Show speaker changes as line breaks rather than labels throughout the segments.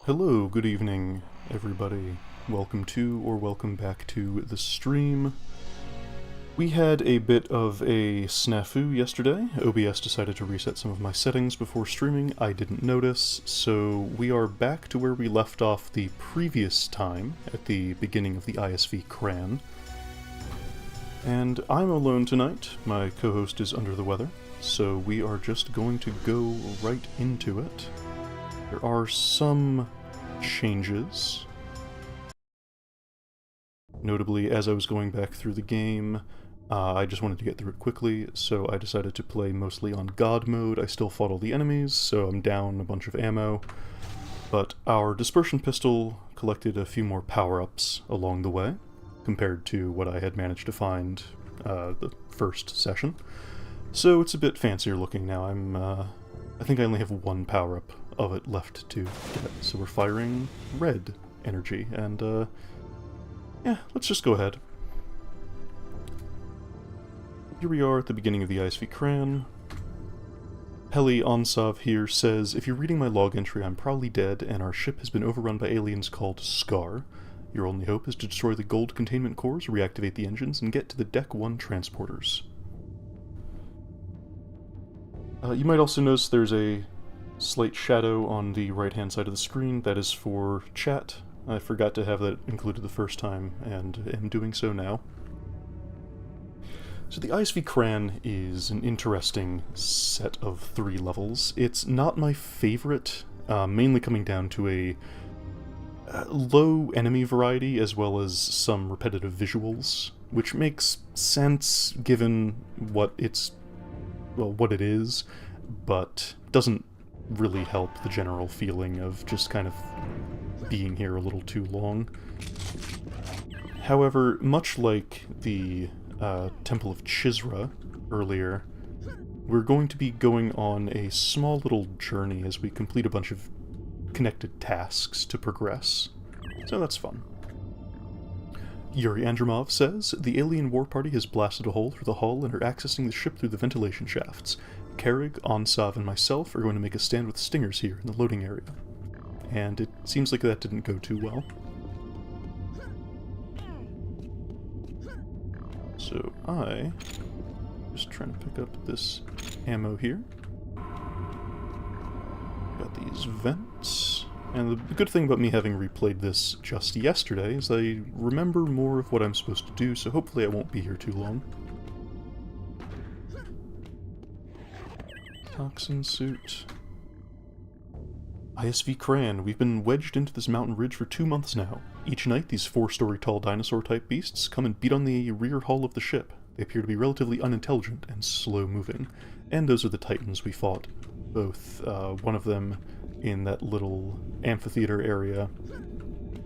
Hello, good evening, everybody. Welcome to, or welcome back to, the stream. We had a bit of a snafu yesterday. OBS decided to reset some of my settings before streaming. I didn't notice, so we are back to where we left off the previous time, at the beginning of the ISV-Kran. And I'm alone tonight. My co-host is under the weather, so we are just going to go right into it. There are some changes. Notably, as I was going back through the game, I just wanted to get through it quickly, so I decided to play mostly on God mode. I still fought all the enemies, so I'm down a bunch of ammo. But our dispersion pistol collected a few more power-ups along the way, compared to what I had managed to find the first session. So it's a bit fancier looking now. I think I only have one power-up of it left to get. So we're firing red energy, and yeah, let's just go ahead. Here we are at the beginning of the ISV-Kran. Heli Onsav here says, if you're reading my log entry, I'm probably dead, and our ship has been overrun by aliens called Scar. Your only hope is to destroy the gold containment cores, reactivate the engines, and get to the Deck 1 transporters. You might also notice there's a slight shadow on the right-hand side of the screen. That is for chat. I forgot to have that included the first time, and am doing so now. So the ISV-Kran is an interesting set of 3 levels. It's not my favorite, mainly coming down to a low enemy variety as well as some repetitive visuals, which makes sense given what it is, but doesn't really help the general feeling of just kind of being here a little too long. However, much like the Temple of Chisra earlier, we're going to be going on a small little journey as we complete a bunch of connected tasks to progress. So that's fun. Yuri Andromov says, the alien war party has blasted a hole through the hull and are accessing the ship through the ventilation shafts. Carrig, Onsav, and myself are going to make a stand with stingers here in the loading area. And it seems like that didn't go too well. So just trying to pick up this ammo here. Got these vents. And the good thing about me having replayed this just yesterday is I remember more of what I'm supposed to do, so hopefully I won't be here too long. Toxin suit. ISV-Kran, we've been wedged into this mountain ridge for 2 months now. Each night, these 4-story tall dinosaur-type beasts come and beat on the rear hull of the ship. They appear to be relatively unintelligent and slow-moving. And those are the titans we fought. Both, one of them in that little amphitheater area,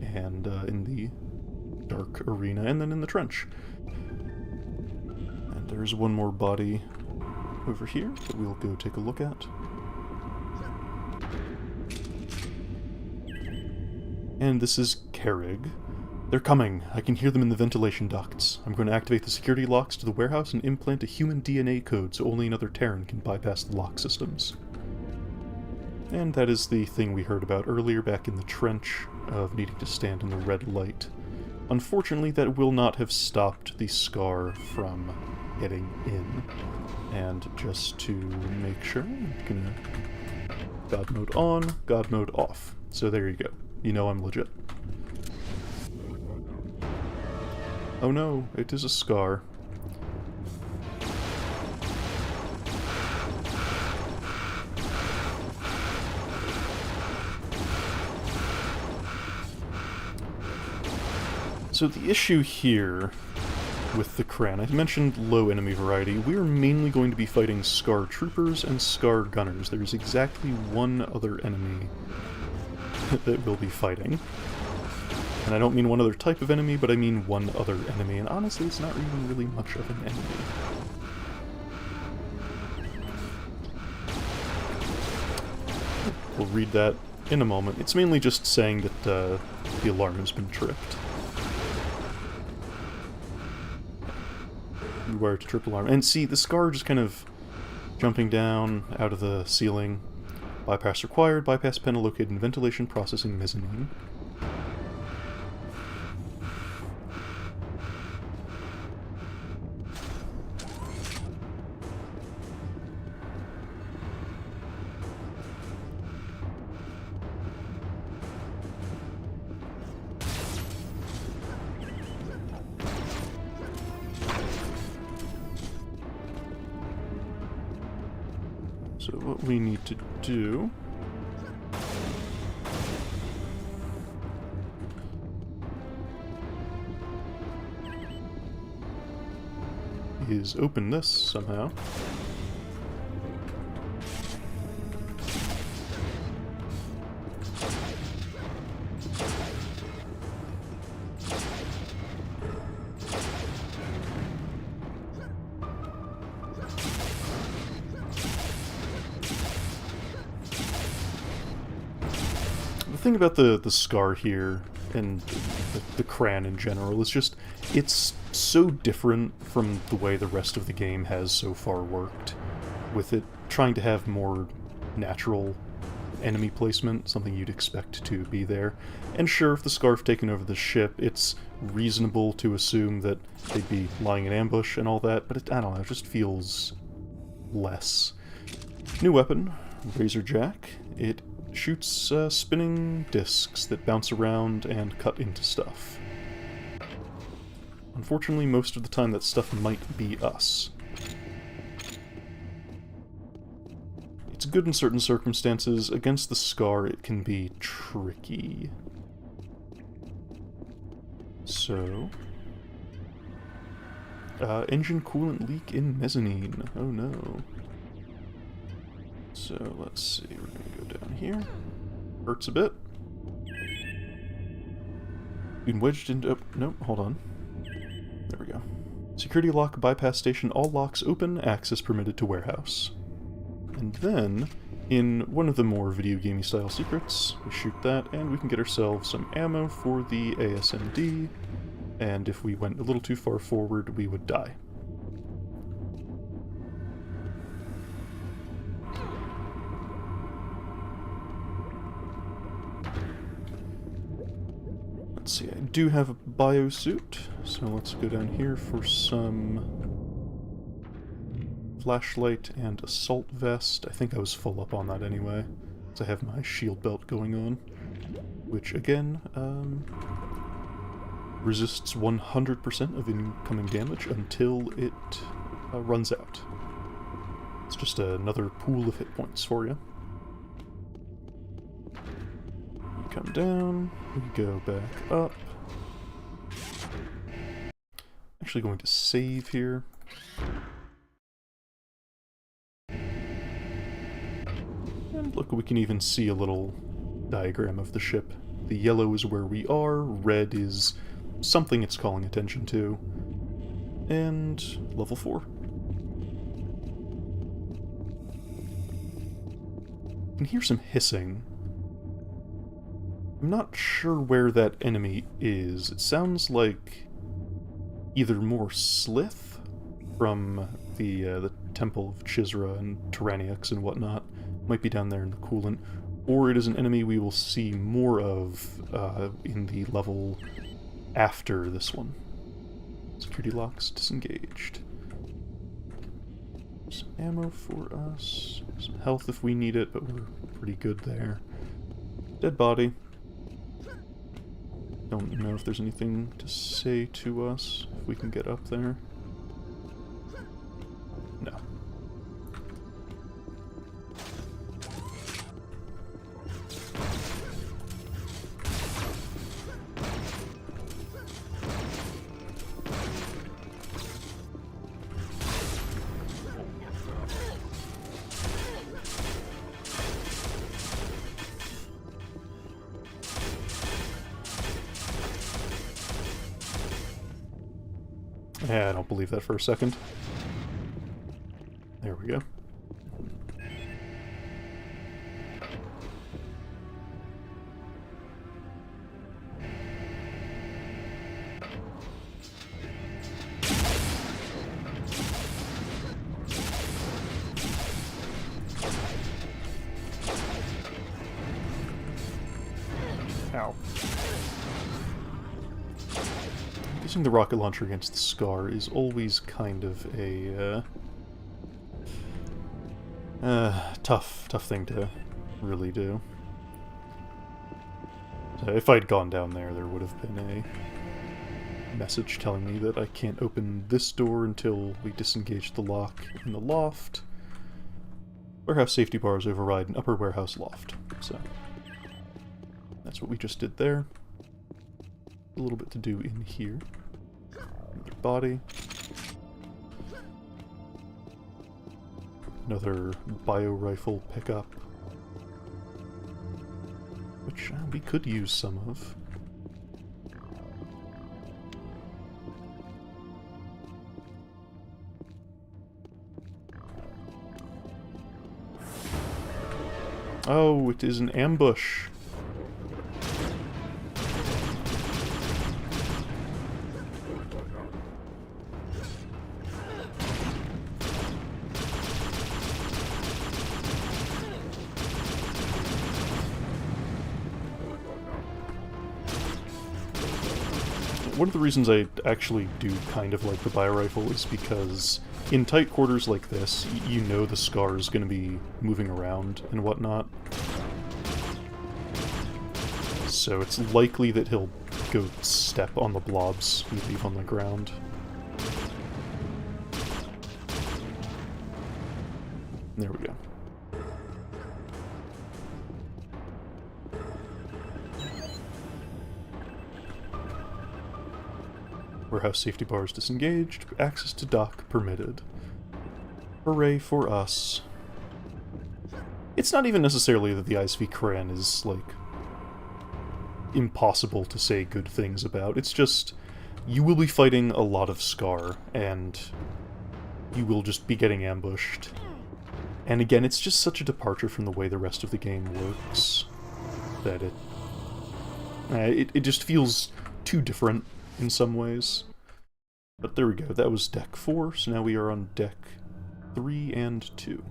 and in the dark arena, and then in the trench. And there's one more body over here that we'll go take a look at. And this is Carrig. They're coming. I can hear them in the ventilation ducts. I'm going to activate the security locks to the warehouse and implant a human DNA code so only another Terran can bypass the lock systems. And that is the thing we heard about earlier back in the trench, of needing to stand in the red light. Unfortunately, that will not have stopped the Scar from getting in. And just to make sure, I'm gonna God mode on, God mode off. So there you go. You know I'm legit. Oh no, it is a Scar. So the issue here with the Kran, I mentioned low enemy variety. We're mainly going to be fighting Scar troopers and Scar gunners. There's exactly one other enemy that we'll be fighting. And I don't mean one other type of enemy, but I mean one other enemy. And honestly, it's not even really much of an enemy. We'll read that in a moment. It's mainly just saying that the alarm has been tripped. Wire to trip alarm. And see, the Scar just kind of jumping down out of the ceiling. Bypass required. Bypass panel located in ventilation processing mezzanine. So what we need to do is open this somehow. The thing about the Scar here, and the Kran in general, is just, it's so different from the way the rest of the game has so far worked, with it trying to have more natural enemy placement, something you'd expect to be there. And sure, if the Scarf taken over the ship, it's reasonable to assume that they'd be lying in ambush and all that, but I don't know, it just feels less. New weapon, Razor Jack. It shoots spinning discs that bounce around and cut into stuff. Unfortunately, most of the time that stuff might be us. It's good in certain circumstances. Against the Scar, it can be tricky. So... engine coolant leak in mezzanine. Oh no. So, let's see, we're gonna go down here. Hurts a bit. Been wedged into... oh, nope, hold on. There we go. Security lock, bypass station, all locks open, access permitted to warehouse. And then, in one of the more video gamey style secrets, we shoot that, and we can get ourselves some ammo for the ASMD, and if we went a little too far forward, we would die. Let's see, I do have a biosuit, so let's go down here for some flashlight and assault vest. I think I was full up on that anyway, because I have my shield belt going on, which again, resists 100% of incoming damage until it runs out. It's just another pool of hit points for you. Come down, we go back up. Actually going to save here. And look, we can even see a little diagram of the ship. The yellow is where we are, red is something it's calling attention to. And level 4. You can hear some hissing. I'm not sure where that enemy is. It sounds like either more Slith from the Temple of Chisra and Tyranniax and whatnot, might be down there in the coolant, or it is an enemy we will see more of in the level after this one. Security locks disengaged. Some ammo for us, some health if we need it, but we're pretty good there. Dead body. Don't know if there's anything to say to us, if we can get up there. No. Yeah, I don't believe that for a second. There we go. Ow. Using the rocket launcher against the Scar is always kind of a tough thing to really do. So if I'd gone down there, there would have been a message telling me that I can't open this door until we disengage the lock in the loft. Warehouse safety bars override an upper warehouse loft. So that's what we just did there. A little bit to do in here. Another body. Another bio rifle pickup, which we could use some of. Oh, it is an ambush. One of the reasons I actually do kind of like the bio-rifle is because in tight quarters like this, you know the Scar is going to be moving around and whatnot. So it's likely that he'll go step on the blobs we leave on the ground. There we go. Warehouse safety bars disengaged, access to dock permitted. Hooray for us. It's not even necessarily that the ISV-Kran is, like, impossible to say good things about. It's just, you will be fighting a lot of Scar, and you will just be getting ambushed. And again, it's just such a departure from the way the rest of the game works, that it just feels too different in some ways. But there we go, that was deck 4, so now we are on deck 3 and 2.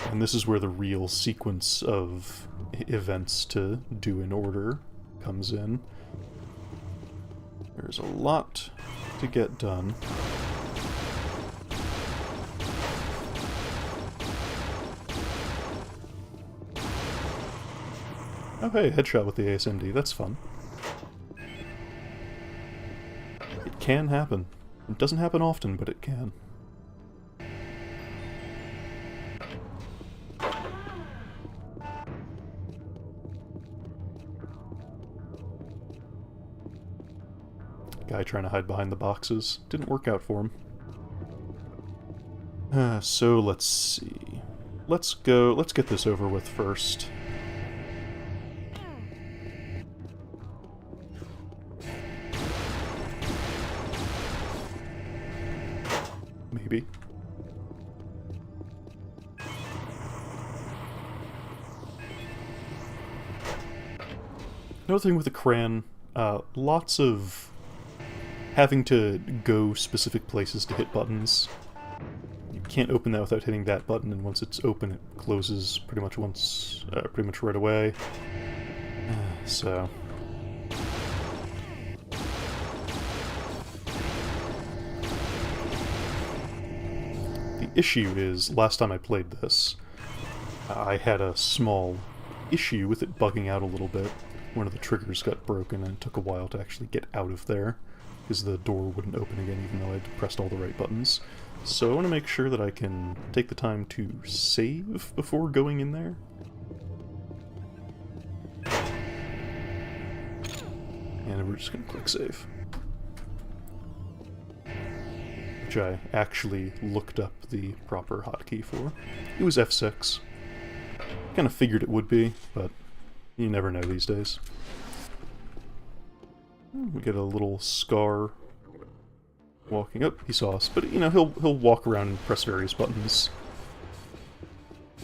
And this is where the real sequence of events to do in order comes in. There's a lot to get done. Oh hey, headshot with the ASMD, that's fun. It can happen. It doesn't happen often, but it can. Guy trying to hide behind the boxes. Didn't work out for him. So let's see. Let's get this over with first. Maybe. Another thing with the Kran, lots of having to go specific places to hit buttons. You can't open that without hitting that button, and once it's open, it closes pretty much right away. So the issue is, last time I played this, I had a small issue with it bugging out a little bit. One of the triggers got broken, and it took a while to actually get out of there, because the door wouldn't open again even though I'd pressed all the right buttons. So I want to make sure that I can take the time to save before going in there. And we're just going to click save. Which I actually looked up the proper hotkey for. It was F6. Kind of figured it would be, but you never know these days. We get a little Scar walking up. He saw us, but you know, he'll walk around and press various buttons.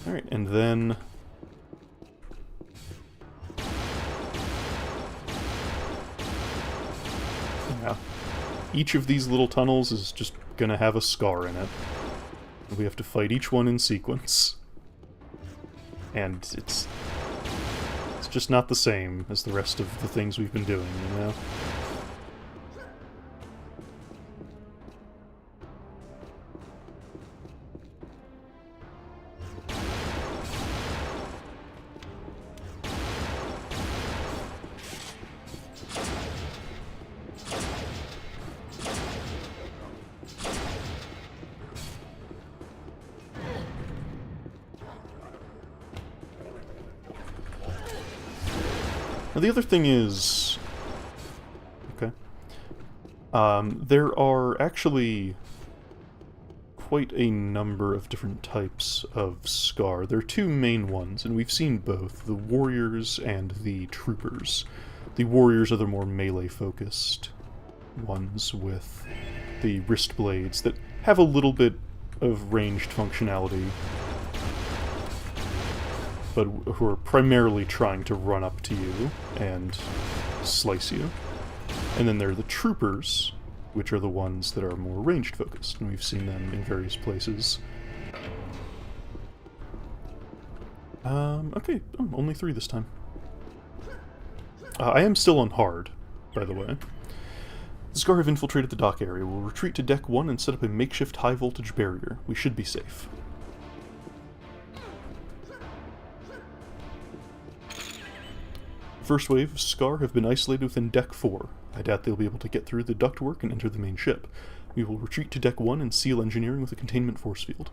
Alright, and then yeah, each of these little tunnels is just gonna have a Scar in it. We have to fight each one in sequence. and it's just not the same as the rest of the things we've been doing, you know? Now, the other thing is... Okay. There are actually quite a number of different types of Scar. There are two main ones, and we've seen both, the Warriors and the Troopers. The Warriors are the more melee-focused ones with the wrist blades that have a little bit of ranged functionality, but who are primarily trying to run up to you and slice you. And then there are the Troopers, which are the ones that are more ranged focused, and we've seen them in various places. Okay, only 3 this time. I am still on hard, by the way. The Scar have infiltrated the dock area. We'll retreat to Deck 1 and set up a makeshift high-voltage barrier. We should be safe. First wave of Scar have been isolated within Deck 4. I doubt they'll be able to get through the ductwork and enter the main ship. We will retreat to Deck 1 and seal engineering with a containment force field.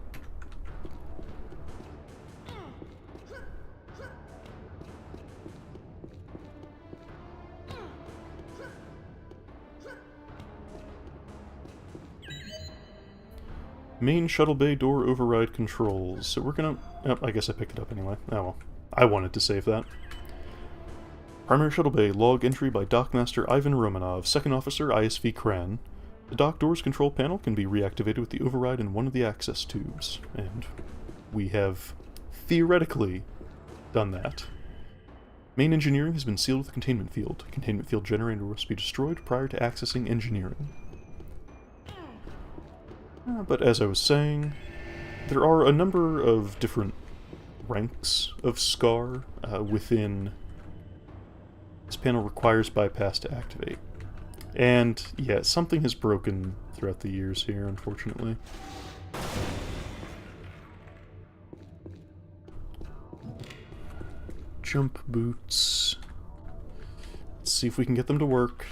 Main shuttle bay door override controls. So we're gonna... Oh, I guess I picked it up anyway. Oh well. I wanted to save that. Primary shuttle bay, log entry by Dockmaster Ivan Romanov, Second Officer, ISV-Kran. The dock doors control panel can be reactivated with the override in one of the access tubes. And we have theoretically done that. Main engineering has been sealed with a containment field. Containment field generator must be destroyed prior to accessing engineering. But as I was saying, there are a number of different ranks of Scar within... This panel requires bypass to activate. And, yeah, something has broken throughout the years here, unfortunately. Jump boots. Let's see if we can get them to work.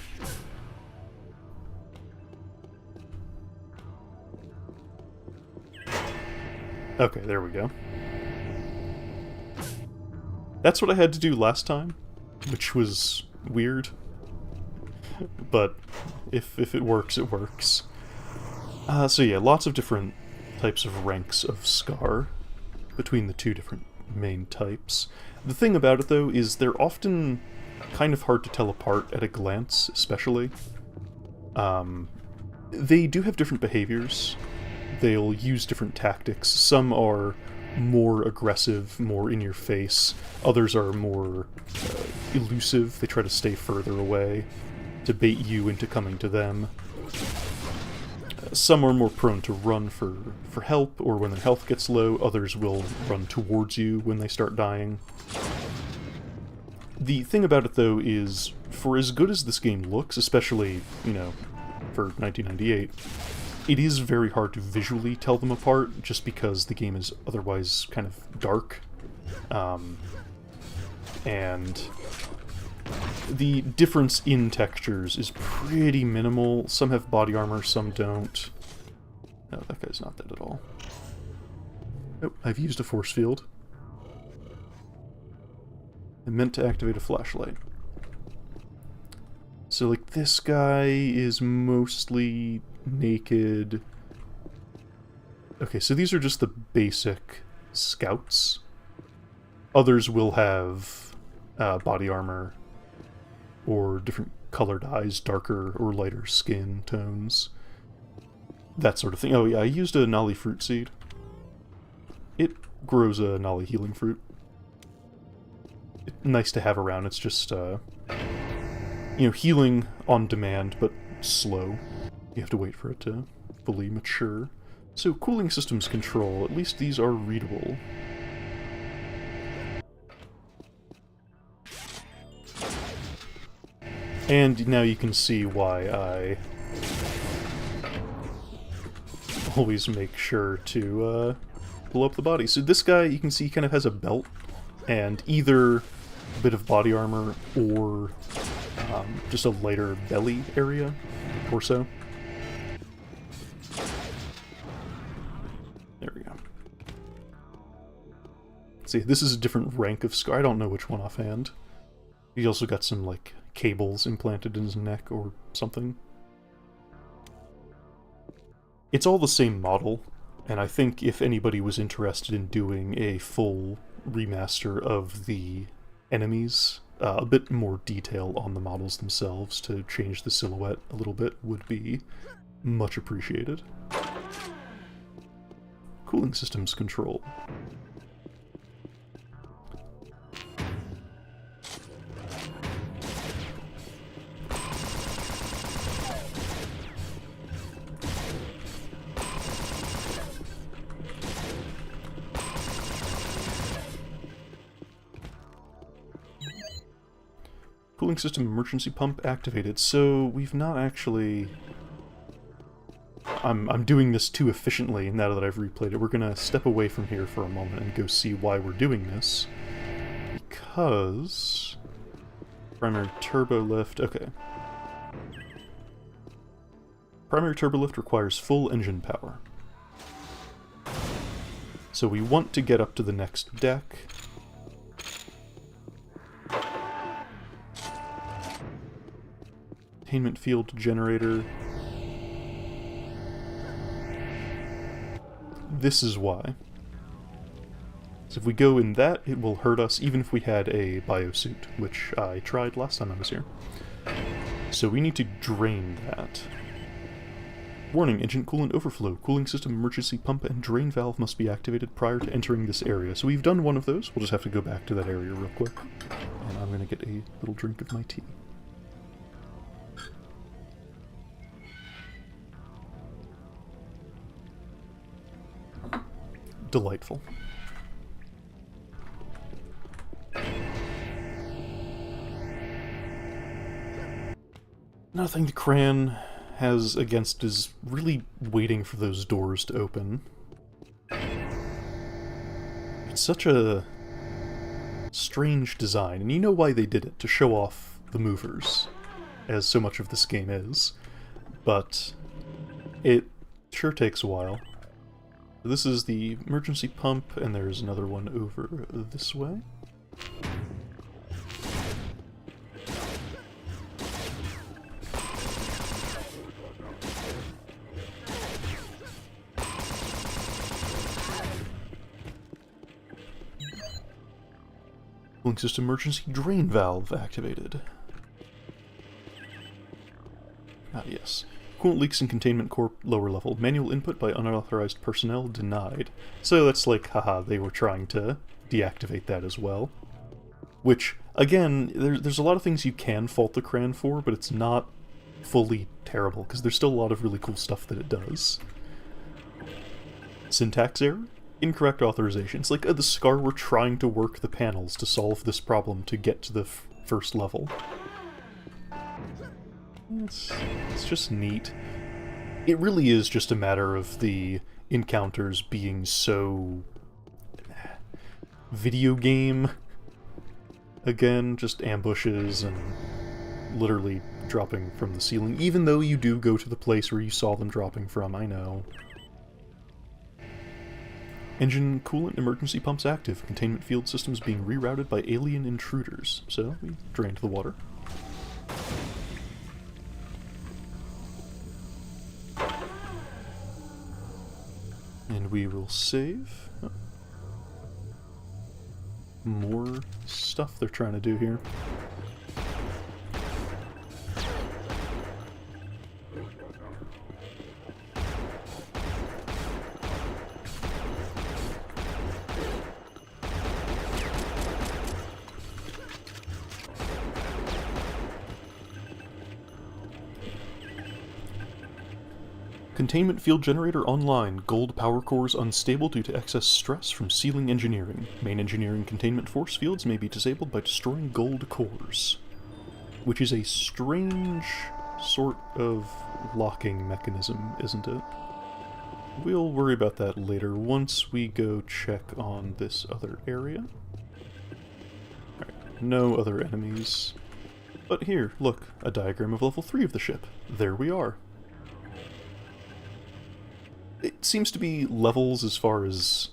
Okay, there we go. That's what I had to do last time, which was weird. But if it works, it works. So yeah, lots of different types of ranks of Scar between the two different main types. The thing about it, though, is they're often kind of hard to tell apart at a glance, especially. They do have different behaviors. They'll use different tactics. Some are more aggressive, more in your face. Others are more elusive. They try to stay further away to bait you into coming to them. Some are more prone to run for help, or when their health gets low. Others will run towards you when they start dying. The thing about it, though, is for as good as this game looks, especially, you know, for 1998, it is very hard to visually tell them apart, just because the game is otherwise kind of dark. And the difference in textures is pretty minimal. Some have body armor, some don't. No, that guy's not that at all. Oh, I've used a force field. I meant to activate a flashlight. So, like, this guy is mostly naked. Okay, so these are just the basic scouts. Others will have body armor, or different colored eyes, darker or lighter skin tones. That sort of thing. Oh yeah, I used a Nolly fruit seed. It grows a Nolly healing fruit. Nice to have around. It's just, you know, healing on demand, but slow. You have to wait for it to fully mature. So, cooling systems control. At least these are readable. And now you can see why I always make sure to blow up the body. So this guy, you can see, he kind of has a belt, and either a bit of body armor or just a lighter belly area, torso. There we go. See, this is a different rank of scar. I don't know which one offhand. He also got some, like, cables implanted in his neck or something. It's all the same model, and I think if anybody was interested in doing a full remaster of the enemies, a bit more detail on the models themselves to change the silhouette a little bit would be much appreciated. Cooling systems control. Cooling system emergency pump activated, so we've not actually... I'm doing this too efficiently now that I've replayed it. We're gonna step away from here for a moment and go see why we're doing this. Because... Primary turbo lift, okay. Primary turbo lift requires full engine power. So we want to get up to the next deck. Containment field generator. This is why. So if we go in that, it will hurt us even if we had a biosuit, which I tried last time I was here. So we need to drain that. Warning, engine coolant overflow. Cooling system emergency pump and drain valve must be activated prior to entering this area. So we've done one of those. We'll just have to go back to that area real quick. And I'm going to get a little drink of my tea. Delightful. Nothing the Kran has against is really waiting for those doors to open. It's such a strange design, and you know why they did it, to show off the movers, as so much of this game is, but it sure takes a while. This is the emergency pump, and there's another one over this way. Cooling system emergency drain valve activated. Ah, yes. Coolant leaks in containment core lower level. Manual input by unauthorized personnel denied. So that's like, haha, they were trying to deactivate that as well. Which, again, there's a lot of things you can fault the Kran for, but it's not fully terrible, because there's still a lot of really cool stuff that it does. Syntax error? Incorrect authorization. It's like the Scar were trying to work the panels to solve this problem to get to the first level. It's just neat. It really is just a matter of the encounters being so... video game. Again, just ambushes and literally dropping from the ceiling, even though you do go to the place where you saw them dropping from, I know. Engine coolant emergency pumps active. Containment field systems being rerouted by alien intruders. So, we drained the water. And we will save. Oh. More stuff they're trying to do here. Containment field generator online. Gold power cores unstable due to excess stress from ceiling engineering. Main engineering containment force fields may be disabled by destroying gold cores. which is a strange sort of locking mechanism, isn't it? We'll worry about that later once we go check on this other area. Alright, no other enemies. But here, look, a diagram of level 3 of the ship. There we are. It seems to be levels as far as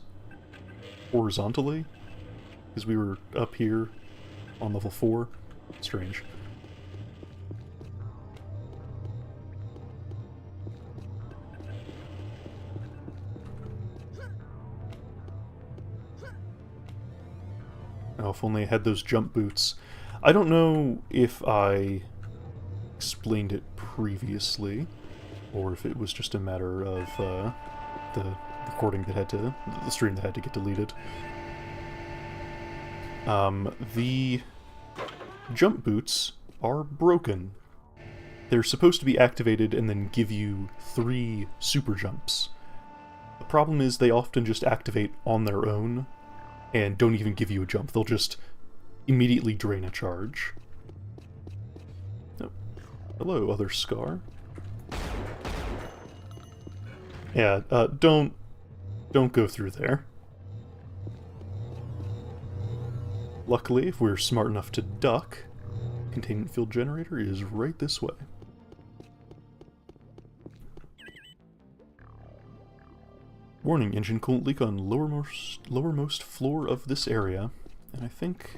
horizontally, because we were up here on level 4. Strange. Oh, if only I had those jump boots. I don't know if I explained it previously, or if it was just a matter of the recording that had to, the stream that had to get deleted. The jump boots are broken. They're supposed to be activated and then give you 3 super jumps. The problem is they often just activate on their own and don't even give you a jump. They'll just immediately drain a charge. Oh. Hello, other Scar. Yeah, don't go through there. Luckily, if we're smart enough to duck, containment field generator is right this way. Warning, engine coolant leak on lowermost floor of this area. And I think...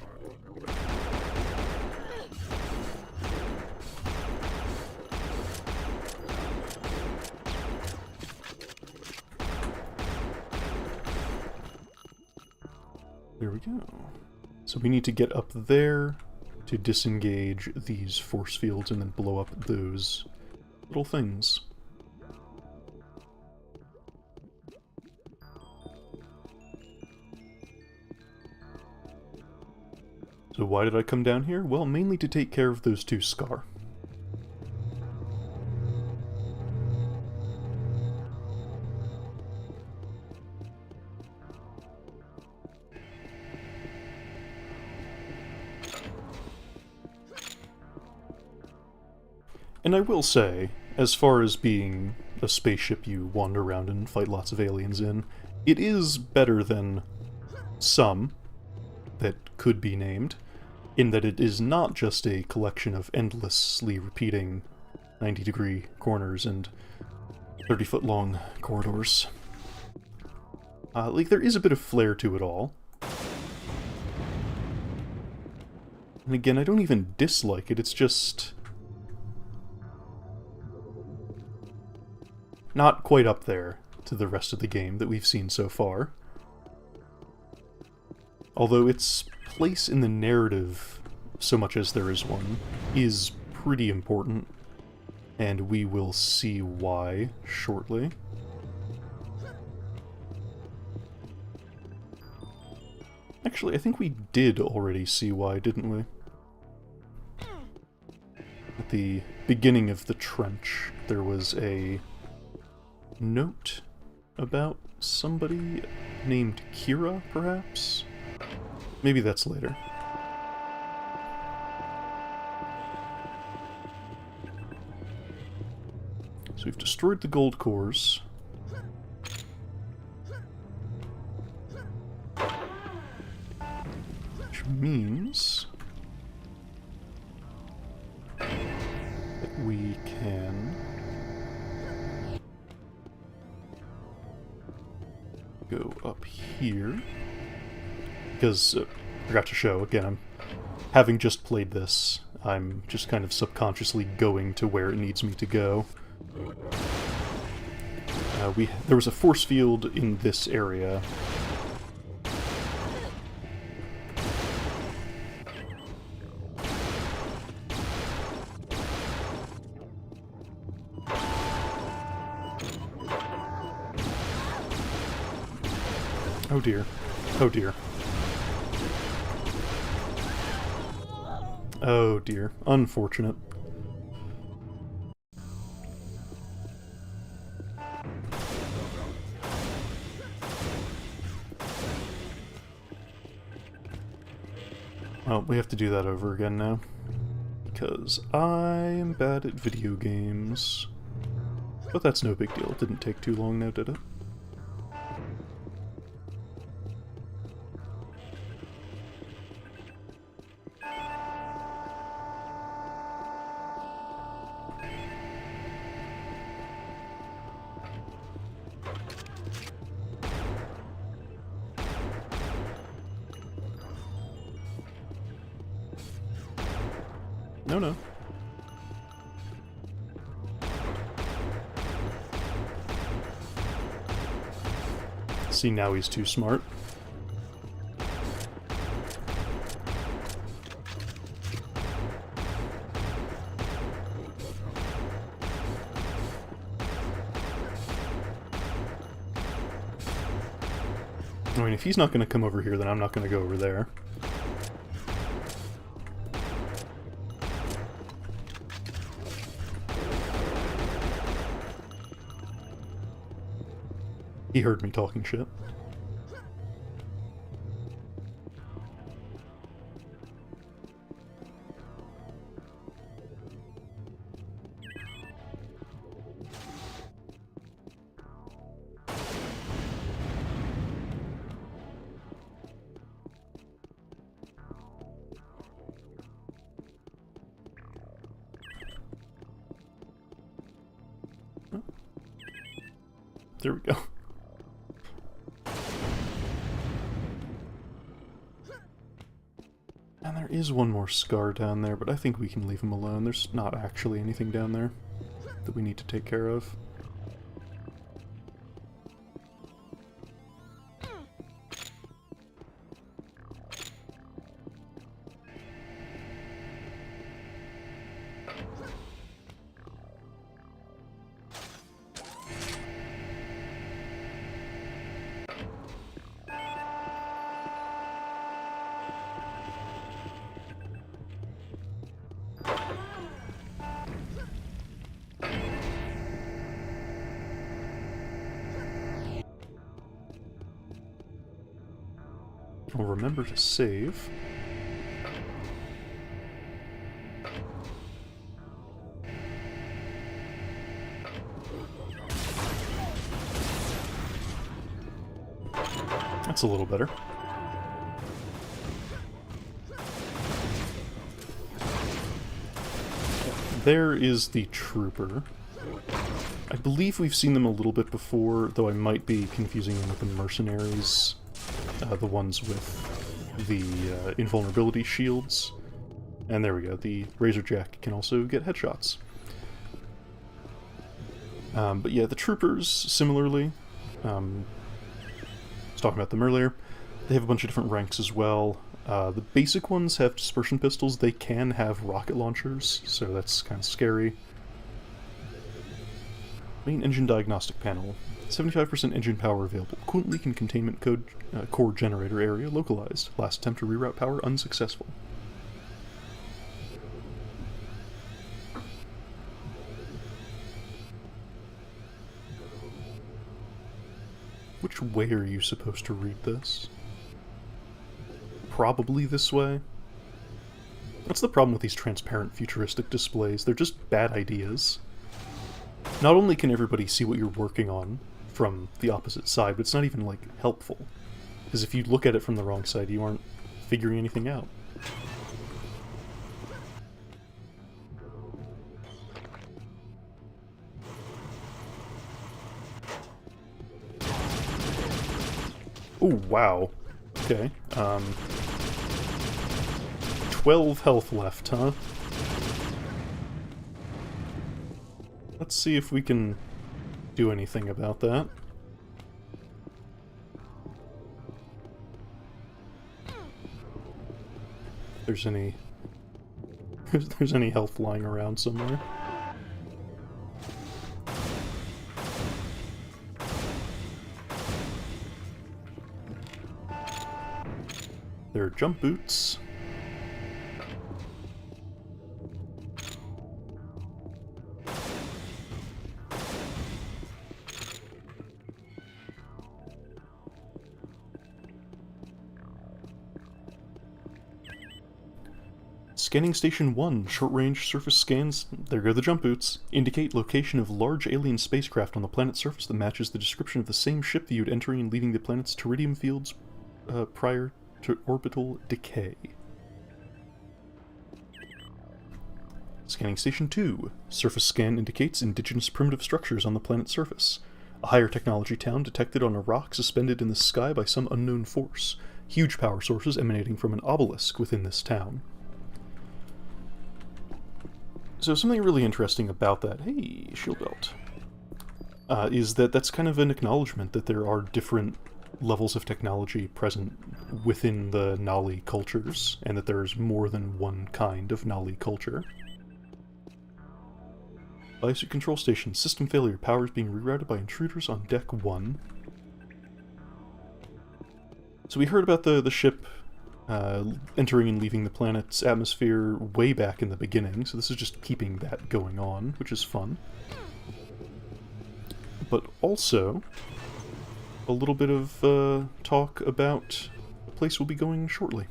there we go. So we need to get up there to disengage these force fields and then blow up those little things. So why did I come down here? Well, mainly to take care of those 2 Scar. And I will say, as far as being a spaceship you wander around and fight lots of aliens in, it is better than some that could be named, in that it is not just a collection of endlessly repeating 90-degree corners and 30-foot-long corridors. Like, there is a bit of flair to it all. And again, I don't even dislike it, it's just... not quite up there to the rest of the game that we've seen so far. Although its place in the narrative, so much as there is one, is pretty important, and we will see why shortly. Actually, I think we did already see why, didn't we? At the beginning of the trench, there was a note about somebody named Kira, perhaps? Maybe that's later. So we've destroyed the gold cores. Which means that we can go up here. Because, I forgot to show, again, having just played this, I'm just kind of subconsciously going to where it needs me to go. There was a force field in this area. Oh dear. Oh dear. Oh dear. Unfortunate. Well, we have to do that over again now. because I'm bad at video games. But that's no big deal. It didn't take too long now, did it? No. See, now he's too smart. I mean, if he's not going to come over here, then I'm not going to go over there. He heard me talking shit. There we go. And there is one more scar down there, but I think we can leave him alone. There's not actually anything down there that we need to take care of. I'll remember to save. That's a little better. There is the trooper. I believe we've seen them a little bit before, though I might be confusing them with the mercenaries. The ones with the invulnerability shields. And there we go, the Razorjack can also get headshots. But yeah, the troopers, similarly, I was talking about them earlier, they have a bunch of different ranks as well. The basic ones have dispersion pistols. They can have rocket launchers, so that's kind of scary. Main engine diagnostic panel. 75% engine power available. Coolant leak in containment code core generator area localized. Last attempt to reroute power unsuccessful. Which way are you supposed to read this? Probably this way. That's the problem with these transparent futuristic displays. They're just bad ideas. Not only can everybody see what you're working on from the opposite side, but it's not even, like, helpful. Because if you look at it from the wrong side, you aren't figuring anything out. Oh, wow. Okay, 12 health left, huh? Let's see if we can do anything about that. If there's any health lying around somewhere. There are jump boots. Scanning Station 1, short-range surface scans, there go the jump boots, indicate location of large alien spacecraft on the planet's surface that matches the description of the same ship viewed entering and leaving the planet's teridium fields prior to orbital decay. Scanning Station 2, surface scan indicates indigenous primitive structures on the planet's surface. A higher technology town detected on a rock suspended in the sky by some unknown force. Huge power sources emanating from an obelisk within this town. So something really interesting about that, hey, shield belt, is that that's kind of an acknowledgement that there are different levels of technology present within the Nali cultures, and that there's more than one kind of Nali culture. Biosuit control station, system failure, powers being rerouted by intruders on deck 1. So we heard about the ship entering and leaving the planet's atmosphere way back in the beginning, so this is just keeping that going on, which is fun. But also, a little bit of talk about a place we'll be going shortly.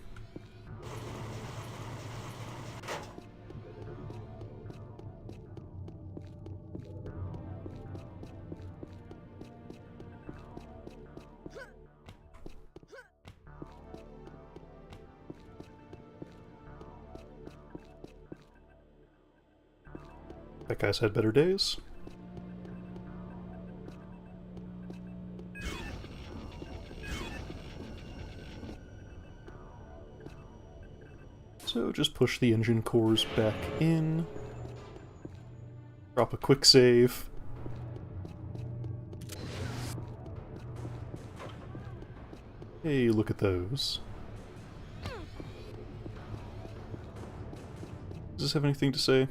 That guy's had better days. So just push the engine cores back in. Drop a quick save. Hey, look at those. Does this have anything to say?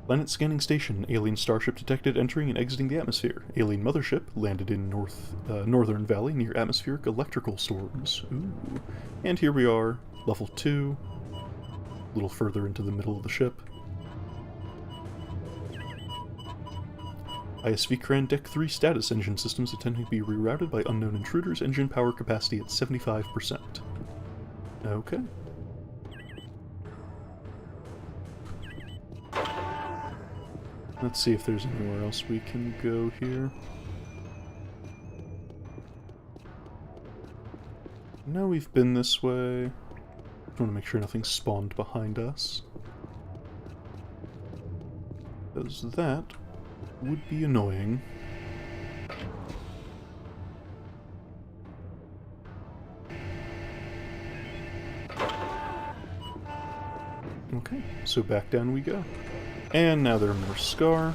Planet scanning station. Alien starship detected entering and exiting the atmosphere. Alien mothership landed in Northern Valley near atmospheric electrical storms. Ooh. And here we are, level 2. A little further into the middle of the ship. ISV-Kran Deck 3 status. Engine systems attempting to be rerouted by unknown intruders. Engine power capacity at 75%. Okay. Let's see if there's anywhere else we can go here. No, we've been this way. I want to make sure nothing spawned behind us. Because that would be annoying. Okay, so back down we go. And now there are more Scar.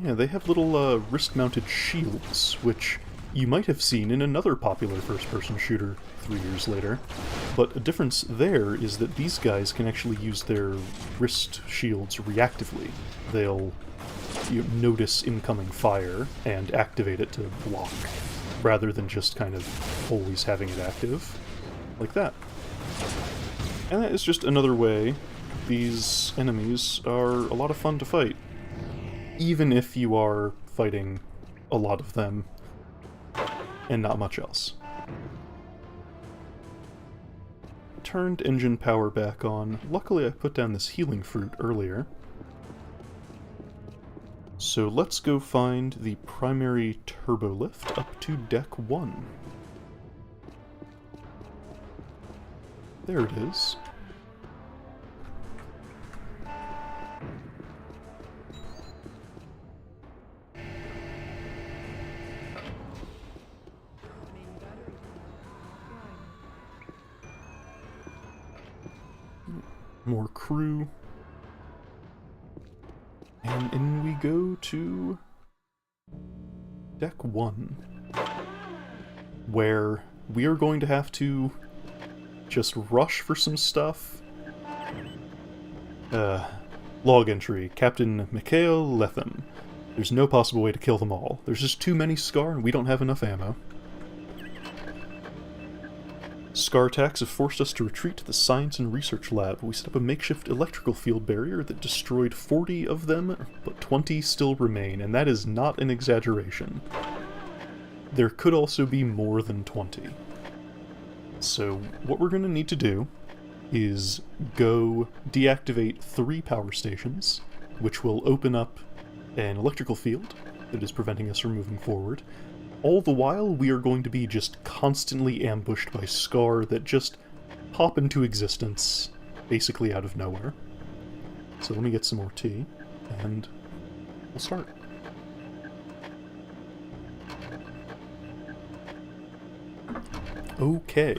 Yeah, they have little wrist-mounted shields, which you might have seen in another popular first-person shooter 3 years later. But a difference there is that these guys can actually use their wrist shields reactively. They'll notice incoming fire and activate it to block, rather than just kind of always having it active, like that. And that is just another way these enemies are a lot of fun to fight, even if you are fighting a lot of them and not much else. Turned engine power back on. Luckily I put down this healing fruit earlier. So let's go find the primary turbo lift up to deck 1. There it is. More crew. And in we go to deck 1, where we are going to have to just rush for some stuff. Log entry, Captain Mikhail Lethem. There's no possible way to kill them all. There's just too many Scar and we don't have enough ammo. Scar attacks have forced us to retreat to the Science and Research Lab. We set up a makeshift electrical field barrier that destroyed 40 of them, but 20 still remain, and that is not an exaggeration. There could also be more than 20. So what we're going to need to do is go deactivate 3 power stations, which will open up an electrical field that is preventing us from moving forward. All the while, we are going to be just constantly ambushed by Scar that just pop into existence, basically out of nowhere. So let me get some more tea, and we'll start. Okay.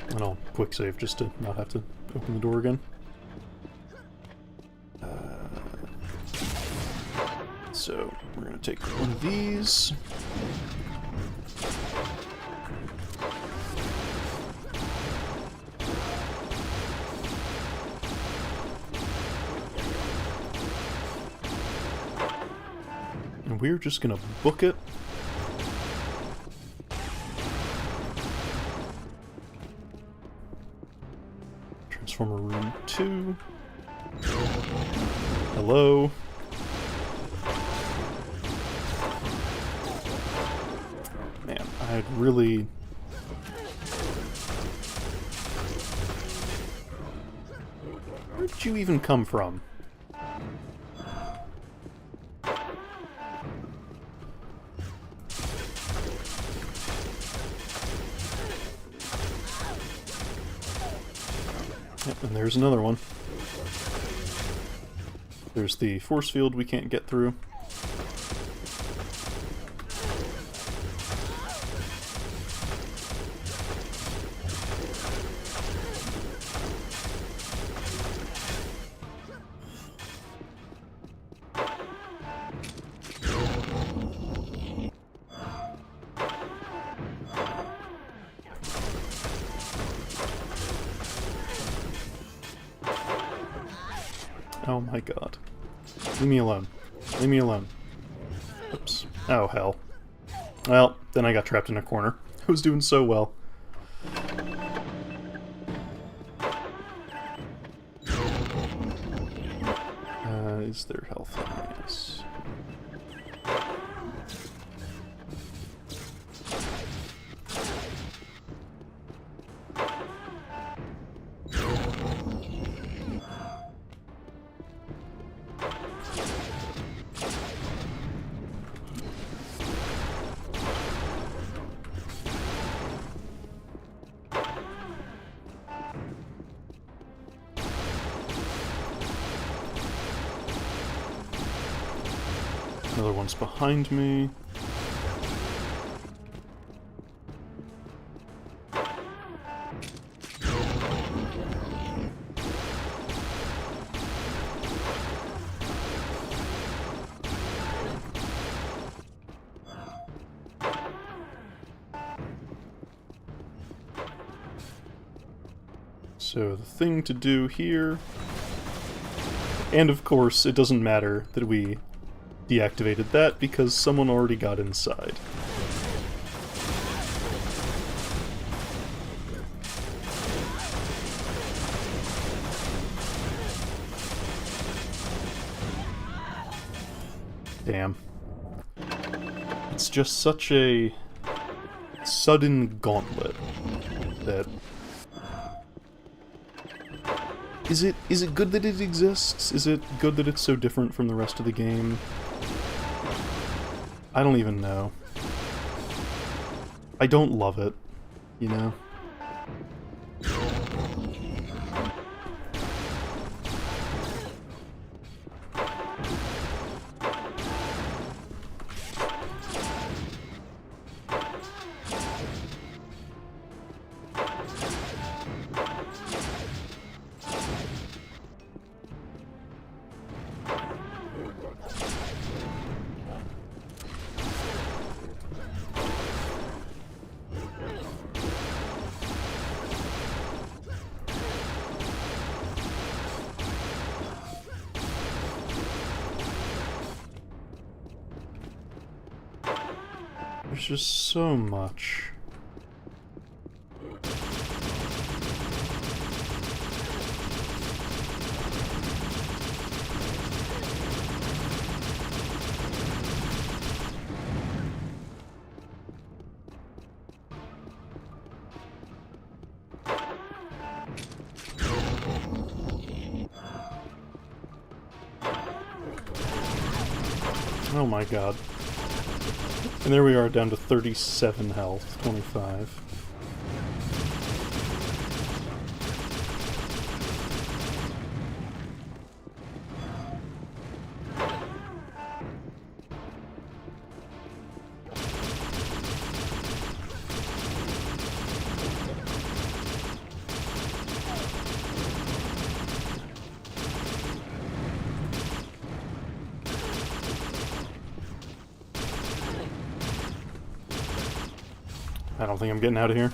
And I'll quick save just to not have to open the door again. So, we're going to take one of these. And we're just going to book it. Transformer room 2. Hello. Man, I'd really... Where did you even come from? Yep, and there's another one. There's the force field we can't get through. Oh my god. Leave me alone. Leave me alone. Oops. Oh, hell. Well, then I got trapped in a corner. I was doing so well. Is there health? Yes. Another one's behind me. So the thing to do here, and of course it doesn't matter that we deactivated that because someone already got inside. Damn. It's just such a sudden gauntlet that... Is it good that it exists? Is it good that it's so different from the rest of the game? I don't even know. I don't love it, you know? There's just so much. Oh my god. And there we are, down to 37 health, 25. I don't think I'm getting out of here.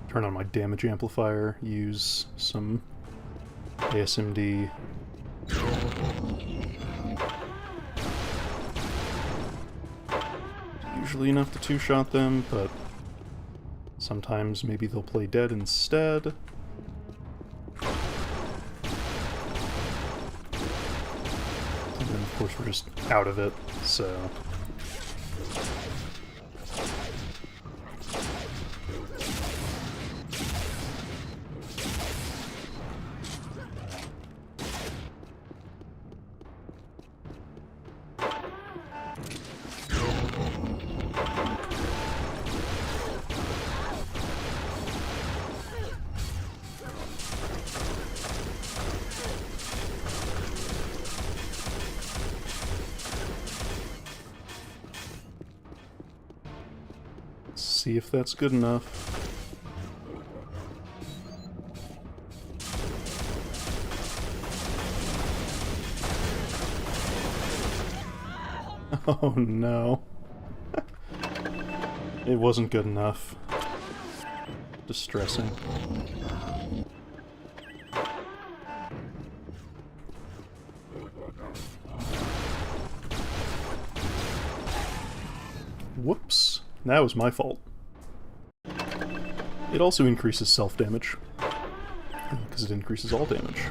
Turn on my damage amplifier, use some ASMD. Usually enough to two-shot them, but sometimes maybe they'll play dead instead. And then of course we're just out of it, so... see if that's good enough. Oh no. It wasn't good enough. Distressing. Whoops. That was my fault. It also increases self-damage, because it increases all damage.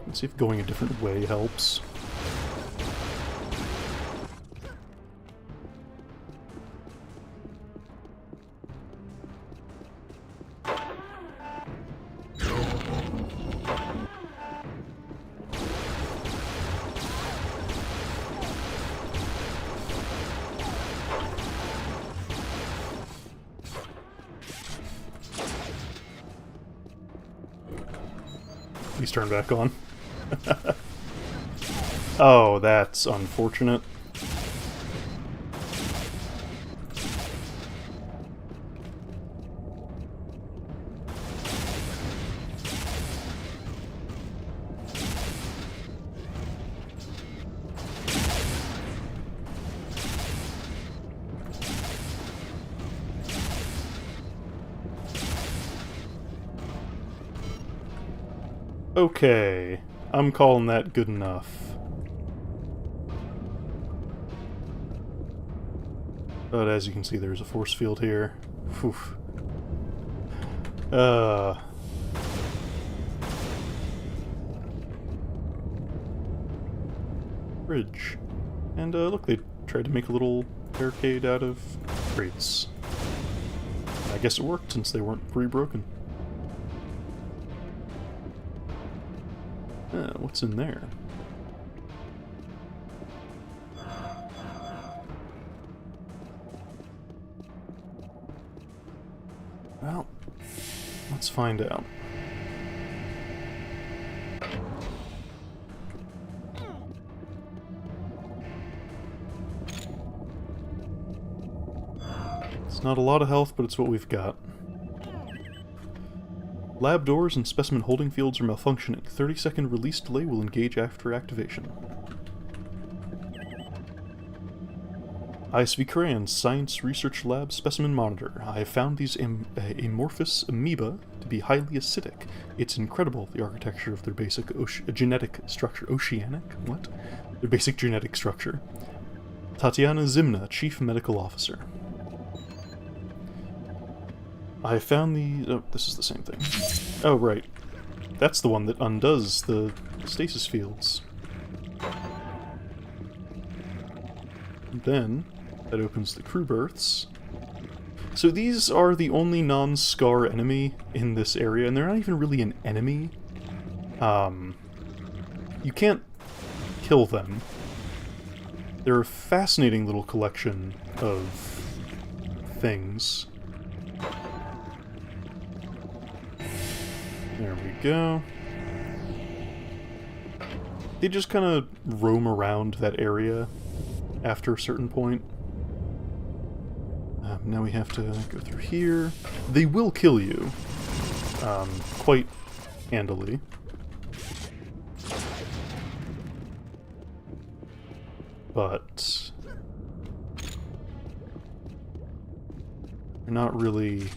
Let's see if going a different way helps. Please turn back on. Oh, that's unfortunate. Okay, I'm calling that good enough. But as you can see, there's a force field here. Whew. Bridge. And look, they tried to make a little barricade out of crates. I guess it worked since they weren't pre-broken. What's in there? Well, let's find out. It's not a lot of health, but it's what we've got. Lab doors and specimen holding fields are malfunctioning. 30-second release delay will engage after activation. ISV-Kran Science Research Lab Specimen Monitor. I have found these amorphous amoeba to be highly acidic. It's incredible, the architecture of their basic genetic structure. Oceanic? What? Their basic genetic structure. Tatiana Zimna, Chief Medical Officer. I found the... Oh, this is the same thing. Oh, right. That's the one that undoes the stasis fields. And then, that opens the crew berths. So these are the only non-Scar enemy in this area, and they're not even really an enemy. You can't kill them. They're a fascinating little collection of things. There we go. They just kind of roam around that area after a certain point. Now we have to go through here. They will kill you. Quite handily. But they're not really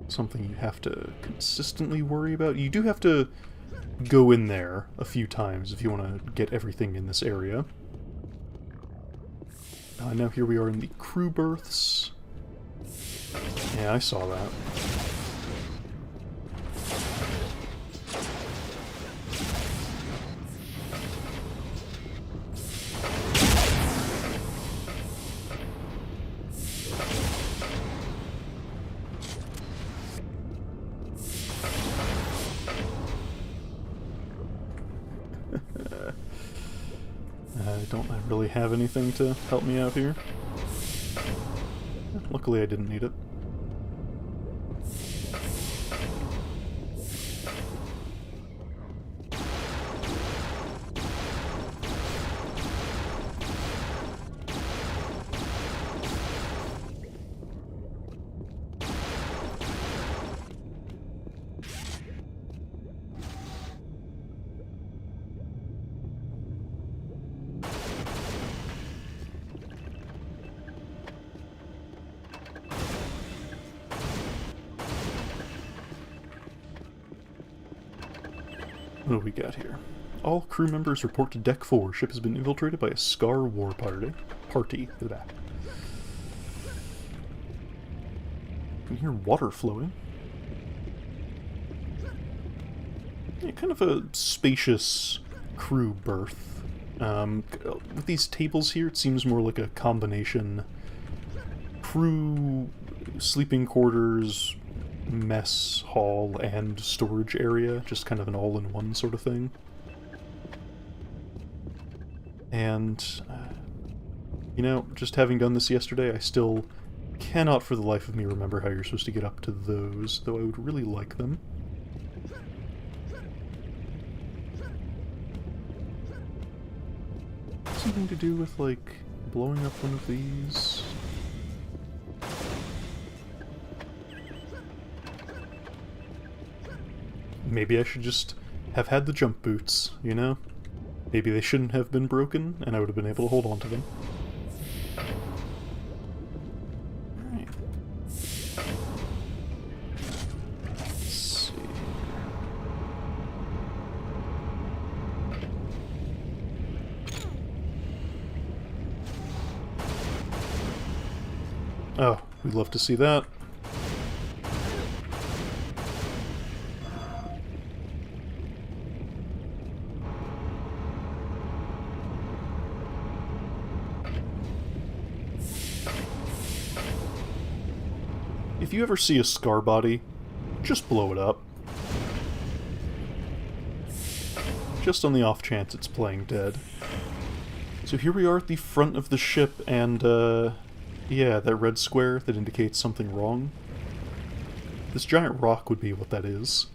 something you have to consistently worry about. You do have to go in there a few times if you want to get everything in this area. Now here we are in the crew berths. Yeah, I saw that. I don't really have anything to help me out here. Luckily I didn't need it. What do we got here? All crew members report to Deck 4. Ship has been infiltrated by a Scar war party. You can hear water flowing. Yeah, kind of a spacious crew berth. With these tables here, it seems more like a combination crew, sleeping quarters, mess hall, and storage area, just kind of an all-in-one sort of thing. And, you know, just having done this yesterday, I still cannot for the life of me remember how you're supposed to get up to those, though I would really like them. Something to do with, like, blowing up one of these? Maybe I should just have had the jump boots, you know? Maybe they shouldn't have been broken, and I would have been able to hold on to them. Alright. Let's see. Oh, we'd love to see that. If you ever see a Scar body, just blow it up. Just on the off chance it's playing dead. So here we are at the front of the ship, and, yeah, that red square that indicates something wrong. This giant rock would be what that is.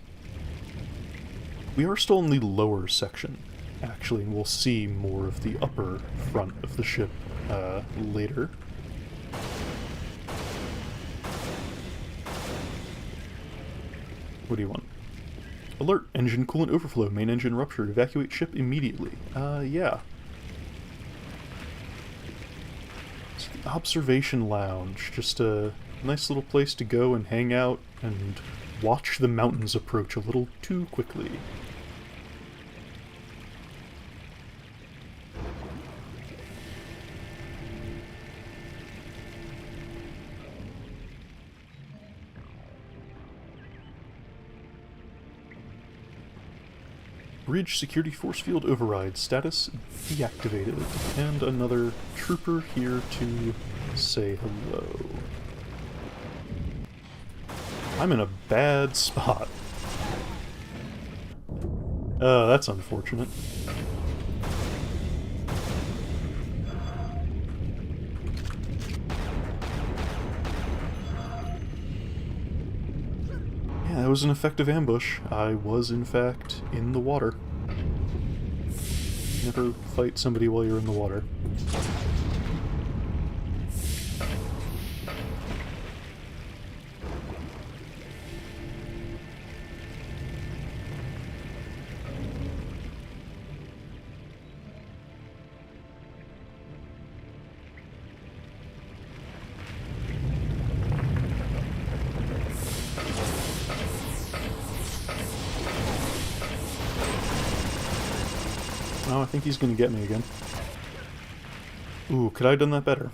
We are still in the lower section, actually, and we'll see more of the upper front of the ship, later. What do you want? Alert! Engine coolant overflow. Main engine ruptured. Evacuate ship immediately. Yeah. So the observation lounge. Just a nice little place to go and hang out and watch the mountains approach a little too quickly. Bridge security force field override status deactivated, and another trooper here to say hello. I'm in a bad spot. That's unfortunate. Yeah, that was an effective ambush. I was, in fact, in the water. Never fight somebody while you're in the water. Oh, I think he's gonna get me again. Ooh, could I have done that better?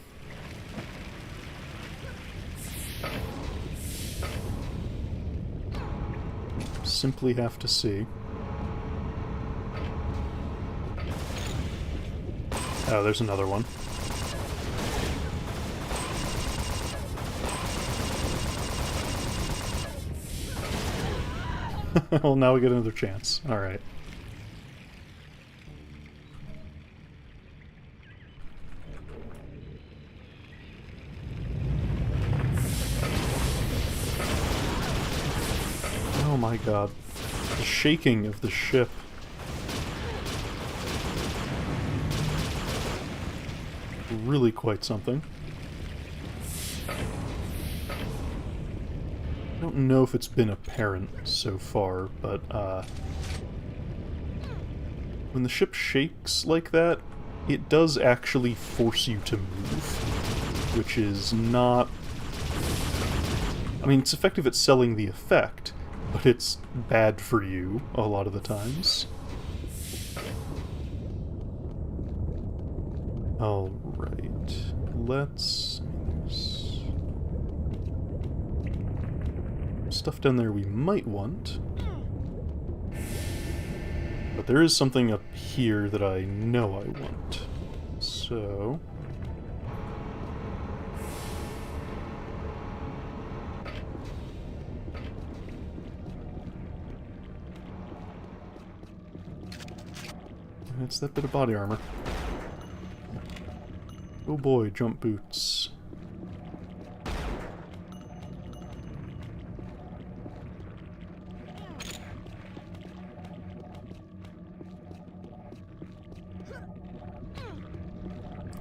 Simply have to see. Oh, there's another one. Well, now we get another chance. Alright. Oh my god. The shaking of the ship. Really quite something. I don't know if it's been apparent so far, but when the ship shakes like that, it does actually force you to move, which is not... I mean, it's effective at selling the effect, but it's bad for you a lot of the times. Alright, let's... stuff down there we might want. But there is something up here that I know I want. So... it's that bit of body armor. Oh boy, jump boots.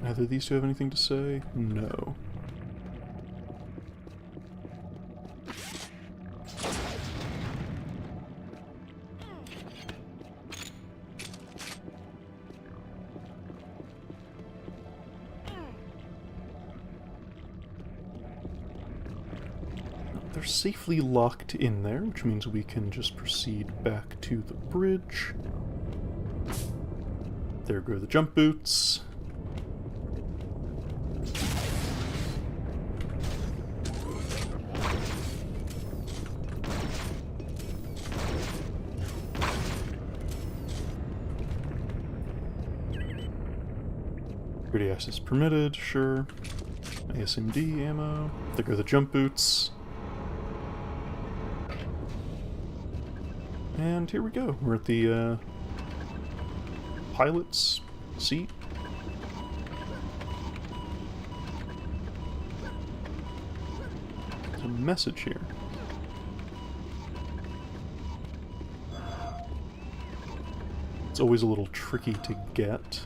Either of these two have anything to say? No. They're safely locked in there, which means we can just proceed back to the bridge. There go the jump boots. Security access permitted, sure. ASMD ammo. There go the jump boots. And here we go. We're at the pilot's seat. There's a message here. It's always a little tricky to get.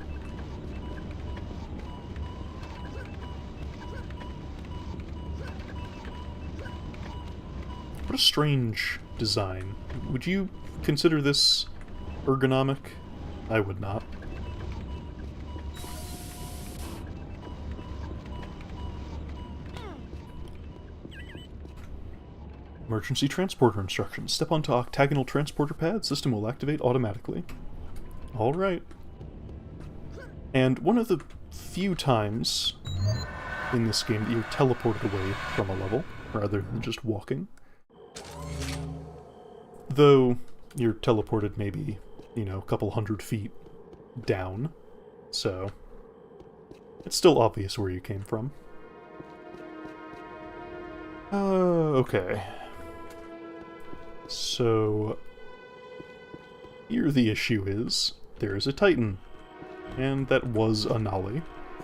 What a strange design. Would you consider this ergonomic? I would not. Emergency transporter instructions. Step onto octagonal transporter pad. System will activate automatically. Alright. And one of the few times in this game that you're teleported away from a level, rather than just walking. Though, you're teleported maybe, you know, a couple 100 feet down, so it's still obvious where you came from. Okay. So, here the issue is, there is a Titan, and that was a Nolly,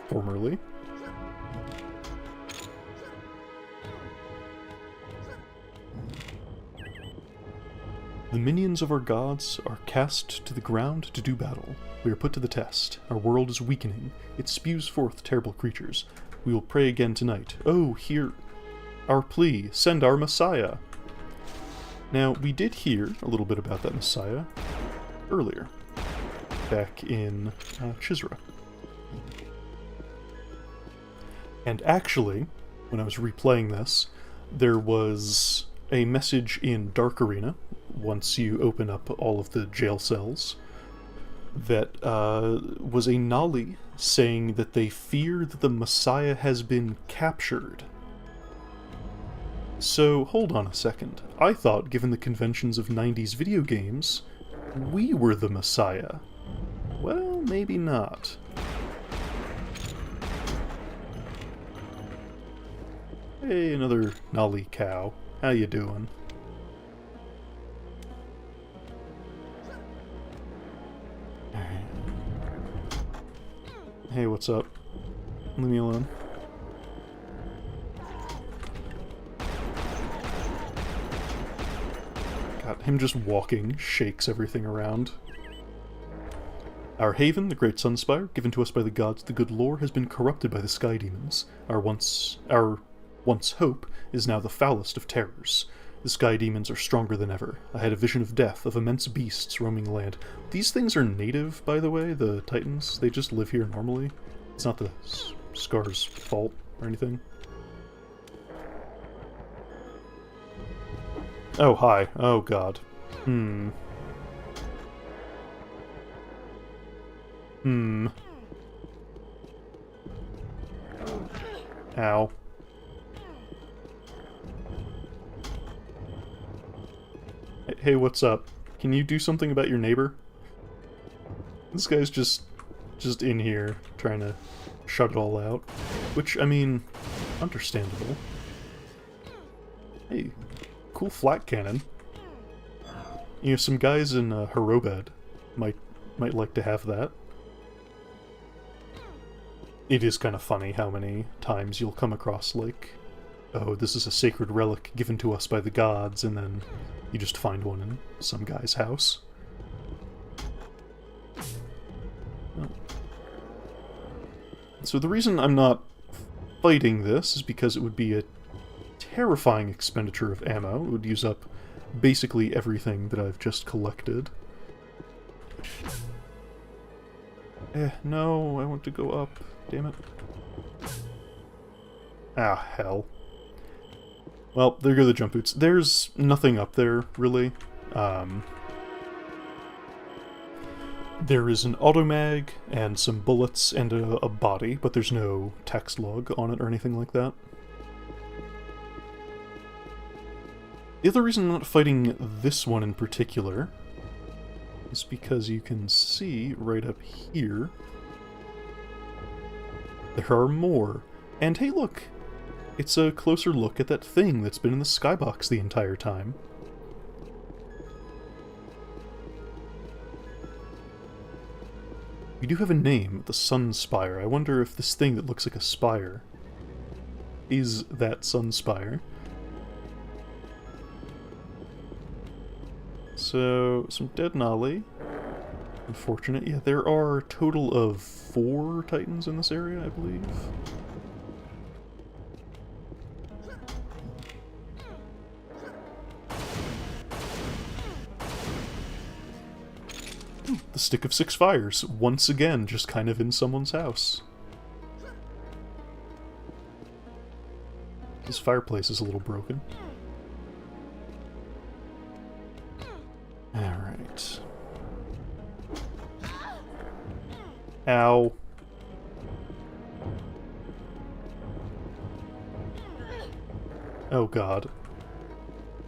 formerly. The minions of our gods are cast to the ground to do battle. We are put to the test. Our world is weakening. It spews forth terrible creatures. We will pray again tonight. Oh, hear our plea. Send our Messiah. Now, we did hear a little bit about that Messiah earlier, back in Chisra. And actually, when I was replaying this, there was a message in Dark Arena, once you open up all of the jail cells, that was a Nolly saying that they fear that the Messiah has been captured. So, hold on a second. I thought, given the conventions of 90s video games, we were the Messiah. Well, maybe not. Hey, another Nolly cow. How you doing? Hey, what's up? Leave me alone. God, him just walking shakes everything around. Our haven, the great Sunspire, given to us by the gods of the good lore, has been corrupted by the sky demons. Our once hope is now the foulest of terrors. The sky demons are stronger than ever. I had a vision of death, of immense beasts roaming the land. These things are native, by the way, the Titans. They just live here normally. It's not the Scar's fault or anything. Oh, hi. Oh, God. Ow. Hey, what's up? Can you do something about your neighbor? This guy's just in here, trying to shut it all out. Which, I mean, understandable. Hey, cool flak cannon. You know, some guys in Harobed might like to have that. It is kind of funny how many times you'll come across, like, oh, this is a sacred relic given to us by the gods, and then you just find one in some guy's house. Oh. So the reason I'm not fighting this is because it would be a terrifying expenditure of ammo. It would use up basically everything that I've just collected. No, I want to go up. Damn it. Ah, hell. Well, there go the jump boots. There's nothing up there, really. There is an automag, and some bullets, and a body, but there's no text log on it or anything like that. The other reason I'm not fighting this one in particular is because you can see right up here there are more. And hey, look! It's a closer look at that thing that's been in the skybox the entire time. We do have a name, the Sunspire. I wonder if this thing that looks like a spire is that Sunspire. So, some dead Nolly. Unfortunate. Yeah, there are a total of 4 Titans in this area, I believe. The Stick of Six Fires, once again, just kind of in someone's house. This fireplace is a little broken. Alright. Ow. Oh god.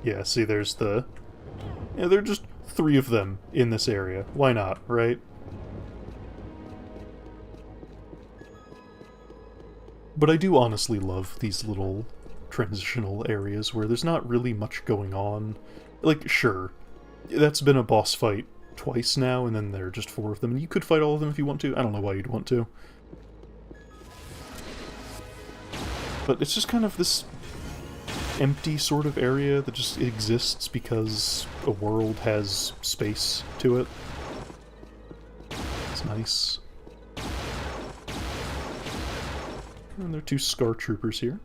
Yeah, see, there's the... Yeah, there are just 3 of them in this area. Why not, right? But I do honestly love these little transitional areas where there's not really much going on. Like, sure, that's been a boss fight twice now, and then there are just 4 of them, and you could fight all of them if you want to. I don't know why you'd want to. But it's just kind of this empty sort of area that just exists because a world has space to it. It's nice. And there are 2 Scar Troopers here.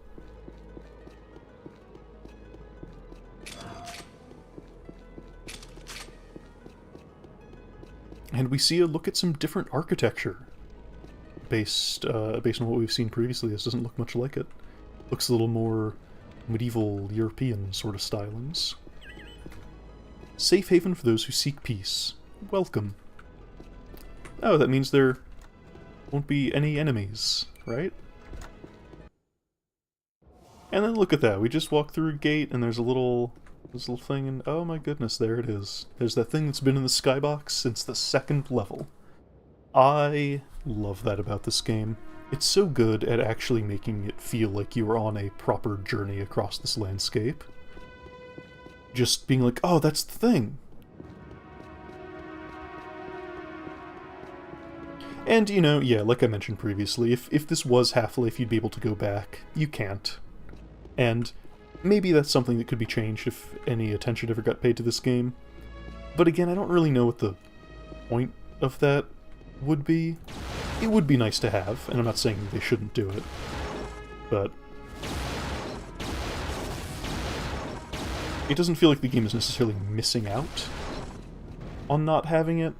And we see a look at some different architecture. Based on what we've seen previously, this doesn't look much like it. Looks a little more medieval European sort of stylings. Safe haven for those who seek peace. Welcome. Oh, that means there won't be any enemies, right? And then look at that, we just walked through a gate and there's a little... this little thing, and oh my goodness, there it is. There's that thing that's been in the skybox since the 2nd level. I love that about this game. It's so good at actually making it feel like you are on a proper journey across this landscape. Just being like, oh, that's the thing. And, you know, yeah, like I mentioned previously, if this was Half-Life, you'd be able to go back. You can't. And maybe that's something that could be changed if any attention ever got paid to this game. But again, I don't really know what the point of that would be. It would be nice to have, and I'm not saying they shouldn't do it, but it doesn't feel like the game is necessarily missing out on not having it.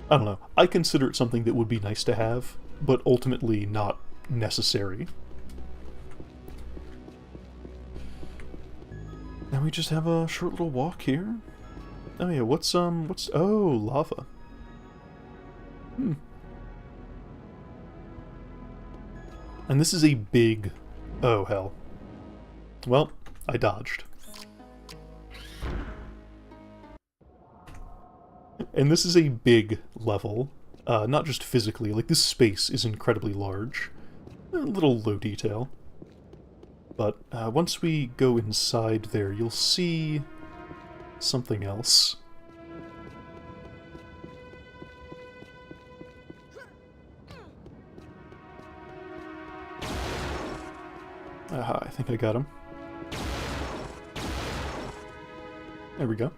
I don't know. I consider it something that would be nice to have, but ultimately not necessary. Now we just have a short little walk here. Oh yeah, what's oh, lava. And this is a big... oh, hell. Well, I dodged. And this is a big level. Not just physically, like this space is incredibly large. A little low detail. But once we go inside there, you'll see something else. Aha, I think I got him. There we go.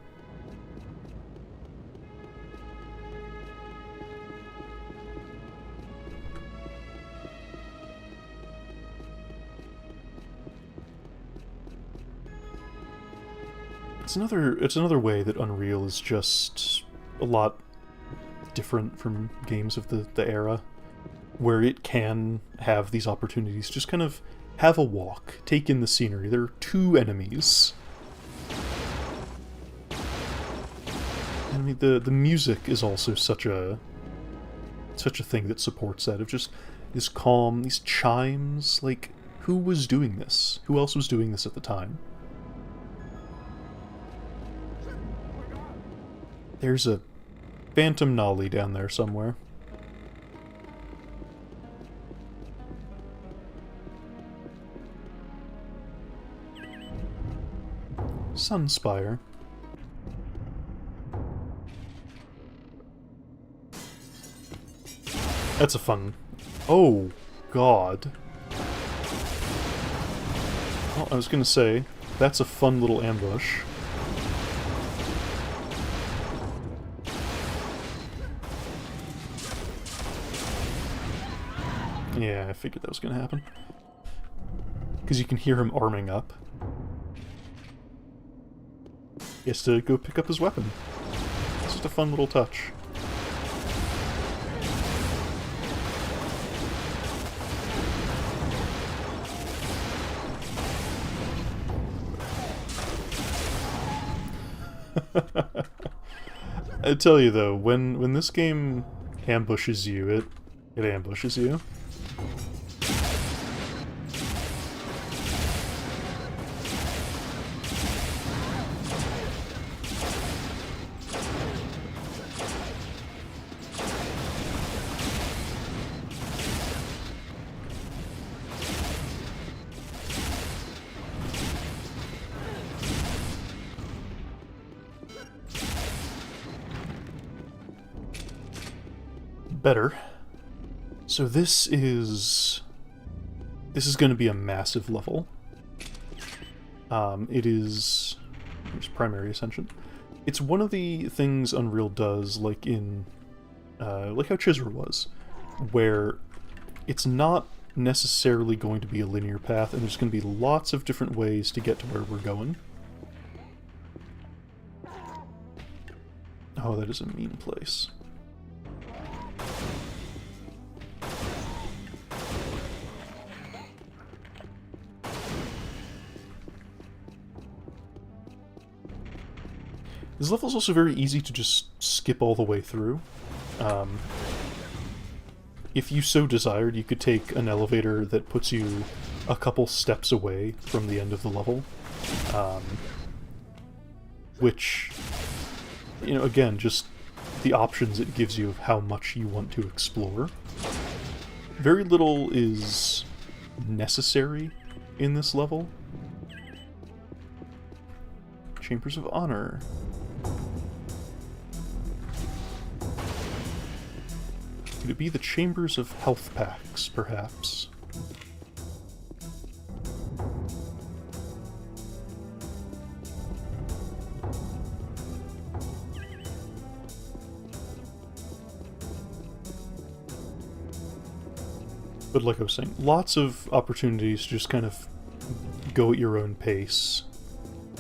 It's another way that Unreal is just a lot different from games of the era, where it can have these opportunities, just kind of have a walk, take in the scenery. There are 2 enemies. I mean, the music is also such a thing that supports that, of just this calm, these chimes. Like, who was doing this? Who else was doing this at the time? There's a phantom nollie down there somewhere. Sunspire. That's a fun... oh, God. Well, I was gonna say, that's a fun little ambush. Yeah, I figured that was gonna happen. Because you can hear him arming up. He has to go pick up his weapon. It's just a fun little touch. I tell you though, when this game ambushes you, it ambushes you. Better. So this is going to be a massive level. It is... Here's Primary Ascension. It's one of the things Unreal does, like in... like how Chisra was, where it's not necessarily going to be a linear path, and there's going to be lots of different ways to get to where we're going. Oh, that is a mean place. This level is also very easy to just skip all the way through. If you so desired, you could take an elevator that puts you a couple steps away from the end of the level. Which, you know, again, just the options it gives you of how much you want to explore. Very little is necessary in this level. Chambers of Honor. Could it be the Chambers of Health Packs, perhaps? But like I was saying, lots of opportunities to just kind of go at your own pace.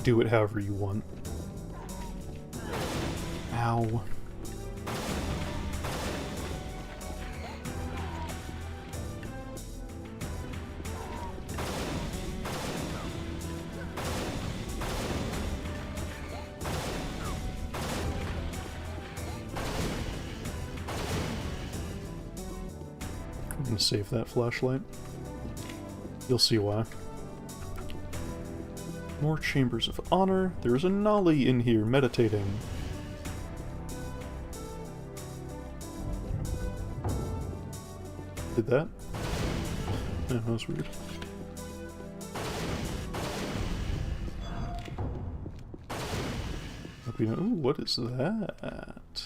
Do it however you want. Ow. I'm gonna save that flashlight. You'll see why. More Chambers of Honor. There's a Nolly in here meditating. Did that? Yeah, that was weird. Ooh, what is that?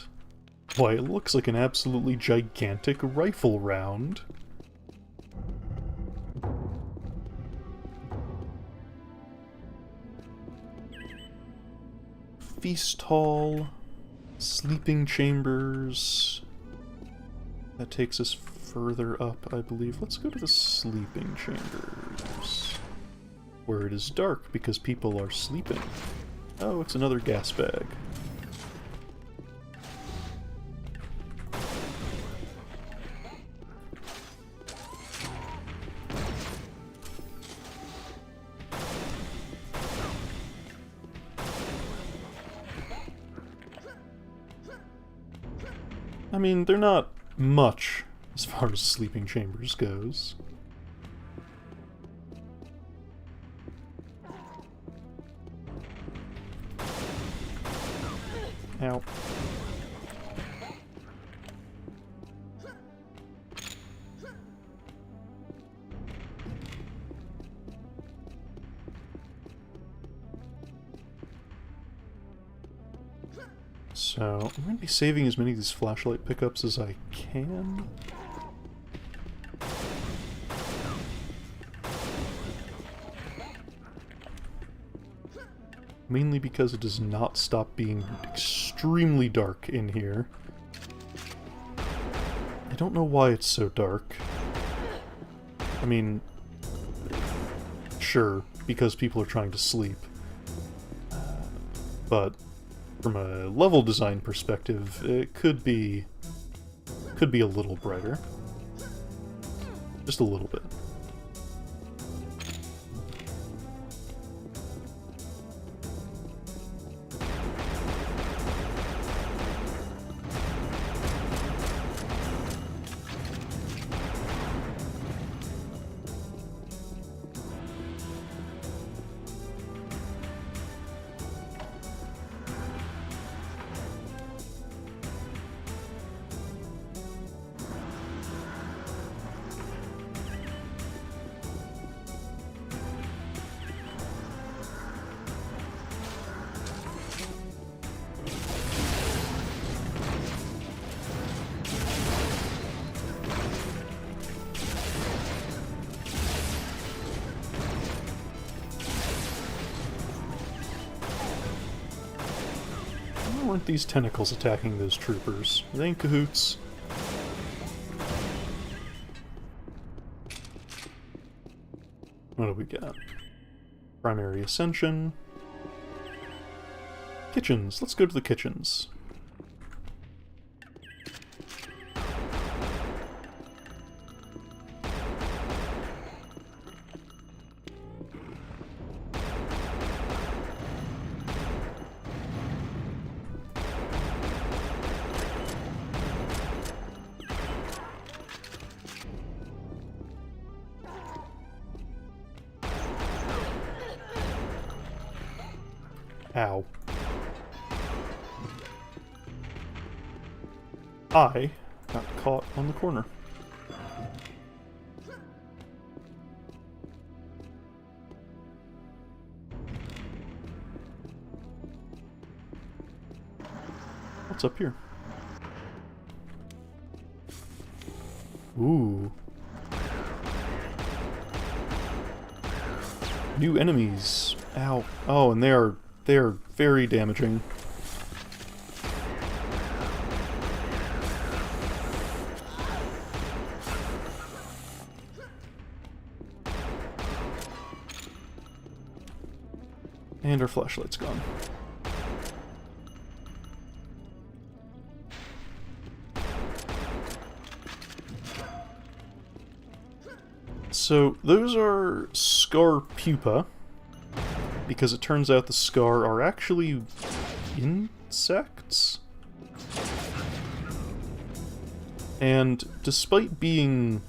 Why, it looks like an absolutely gigantic rifle round. Feast Hall, Sleeping Chambers. That takes us further up, I believe. Let's go to the Sleeping Chambers, where it is dark because people are sleeping. Oh, it's another gas bag. I mean, they're not much as far as Sleeping Chambers goes. Ow. So, I'm going to be saving as many of these flashlight pickups as I can. Mainly because it does not stop being extremely dark in here. I don't know why it's so dark. I mean, sure, because people are trying to sleep. But from a level design perspective, it could be a little brighter. Just a little bit. aren't these tentacles attacking those troopers? Are they in cahoots? What do we got? Primary Ascension. Kitchens. Let's go to the kitchens. Ow. I got caught on the corner. What's up here? Ooh. New enemies. Ow. Oh, and they are very damaging. And our flashlight's gone. So, those are Scar Pupa, because it turns out the Scar are actually insects? And despite being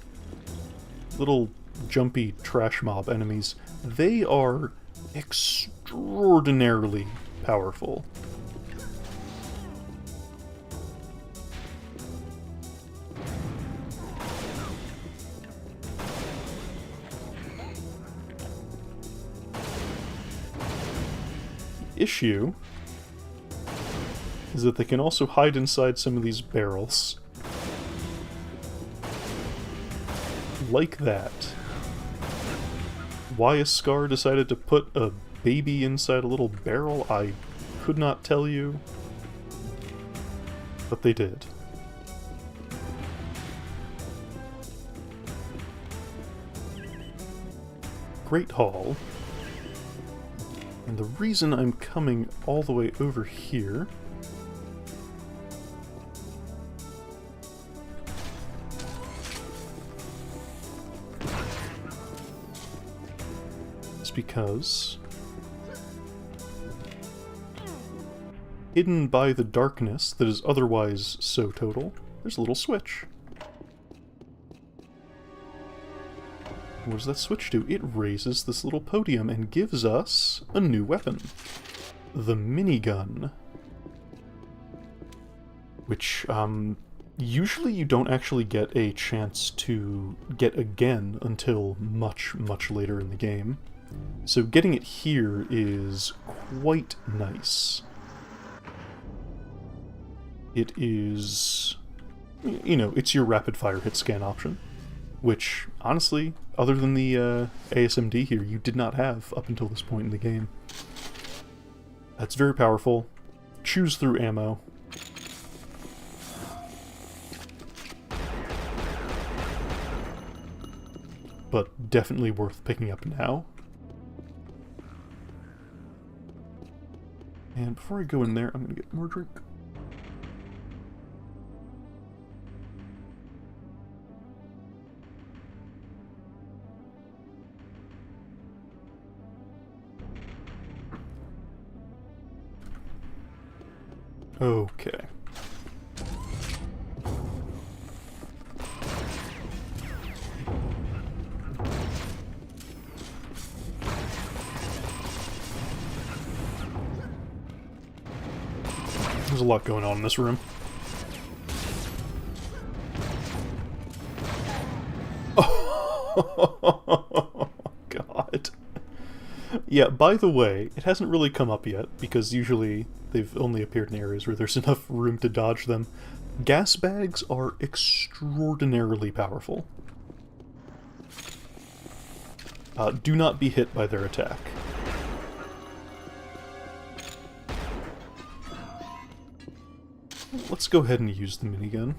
little jumpy trash mob enemies, they are extraordinarily powerful. Issue is that they can also hide inside some of these barrels. Like that. Why a Scar decided to put a baby inside a little barrel, I could not tell you. But they did. Great Hall. And the reason I'm coming all the way over here is because hidden by the darkness that is otherwise so total, there's a little switch. What does that switch do? It raises this little podium and gives us a new weapon. The minigun. Which, usually you don't actually get a chance to get again until much, much later in the game. So getting it here is quite nice. It is, you know, it's your rapid-fire hit scan option. Which, honestly, other than the ASMD here, you did not have up until this point in the game. That's very powerful. Choose through ammo. But definitely worth picking up now. And before I go in there, I'm going to get more drink. Okay. There's a lot going on in this room. Oh, God. Yeah, by the way, it hasn't really come up yet, because usually they've only appeared in areas where there's enough room to dodge them. Gas bags are extraordinarily powerful. Do not be hit by their attack. Let's go ahead and use the minigun.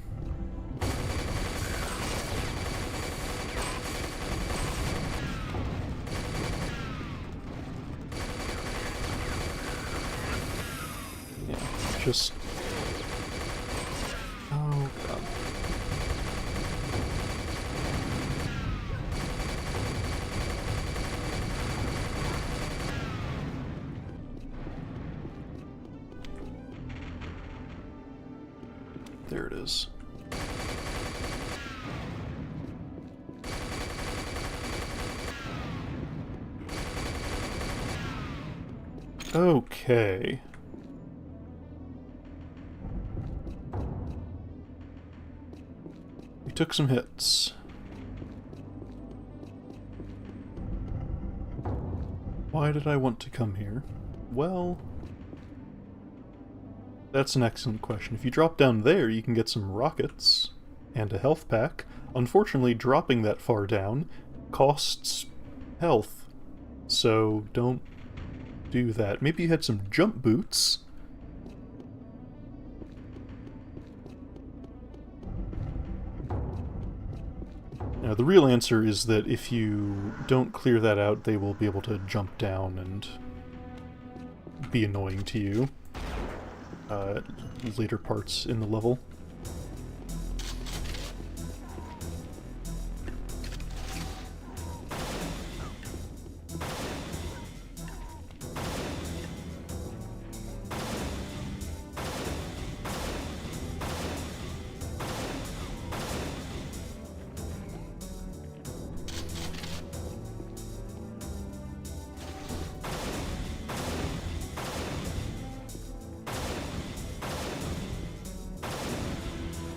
Yeah, just... Oh, God. There it is. Okay. We took some hits. Why did I want to come here? Well... that's an excellent question. If you drop down there, you can get some rockets and a health pack. Unfortunately, dropping that far down costs health, so don't do that. Maybe you had some jump boots. Now, the real answer is that if you don't clear that out, they will be able to jump down and be annoying to you. Later parts in the level.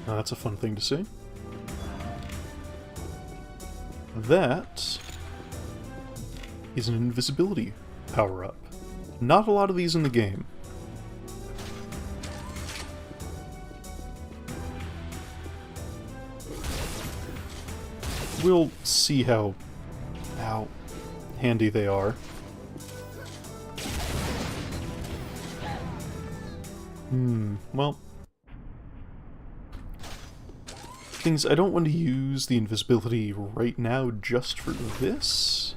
That's a fun thing to see. That is an invisibility power-up. Not a lot of these in the game. We'll see how handy they are. Well... things, I don't want to use the invisibility right now just for this.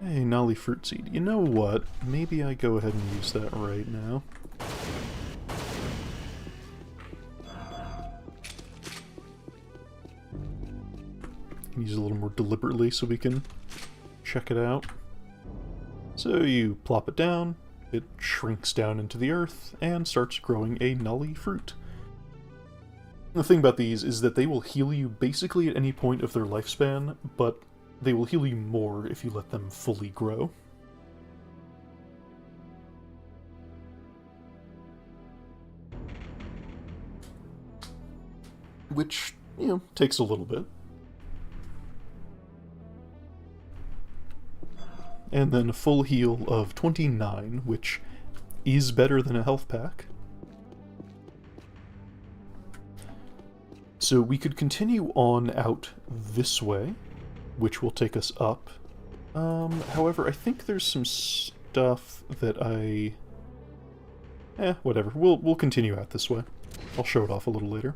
Hey, Nolly Fruit Seed. You know what? Maybe I go ahead and use that right now. Use it a little more deliberately so we can check it out. So you plop it down, it shrinks down into the earth, and starts growing a nully fruit. The thing about these is that they will heal you basically at any point of their lifespan, but they will heal you more if you let them fully grow. Which, you know, takes a little bit. And then a full heal of 29, which is better than a health pack. So we could continue on out this way, which will take us up. However, I think there's some stuff that whatever. We'll continue out this way. I'll show it off a little later.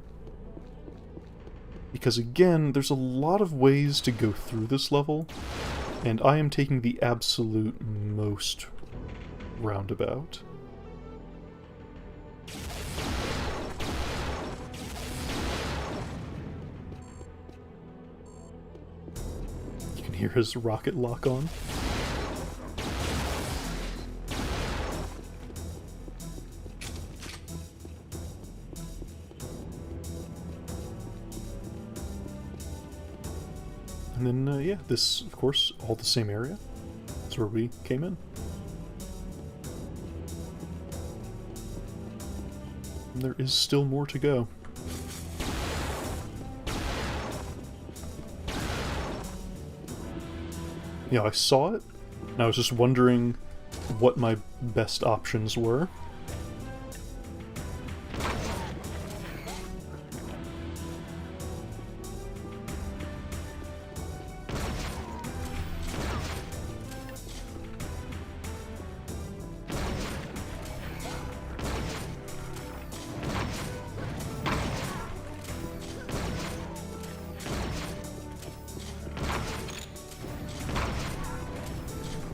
Because again, there's a lot of ways to go through this level, and I am taking the absolute most roundabout. You can hear his rocket lock on. And then, yeah, this, of course, all the same area. That's where we came in. And there is still more to go. Yeah, I saw it, and I was just wondering what my best options were.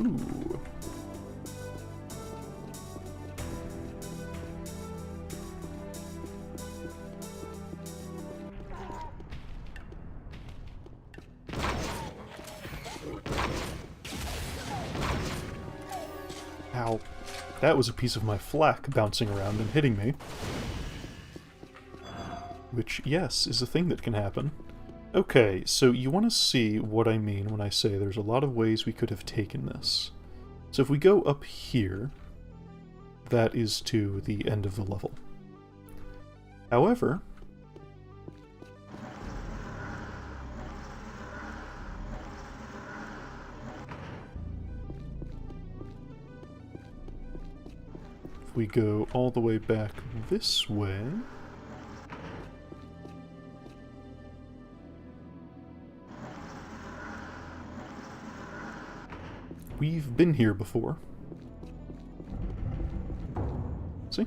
Ooh. Ow. That was a piece of my flak bouncing around and hitting me. Which, yes, is a thing that can happen. Okay, so you want to see what I mean when I say there's a lot of ways we could have taken this. So if we go up here, that is to the end of the level. However, if we go all the way back this way, we've been here before. See?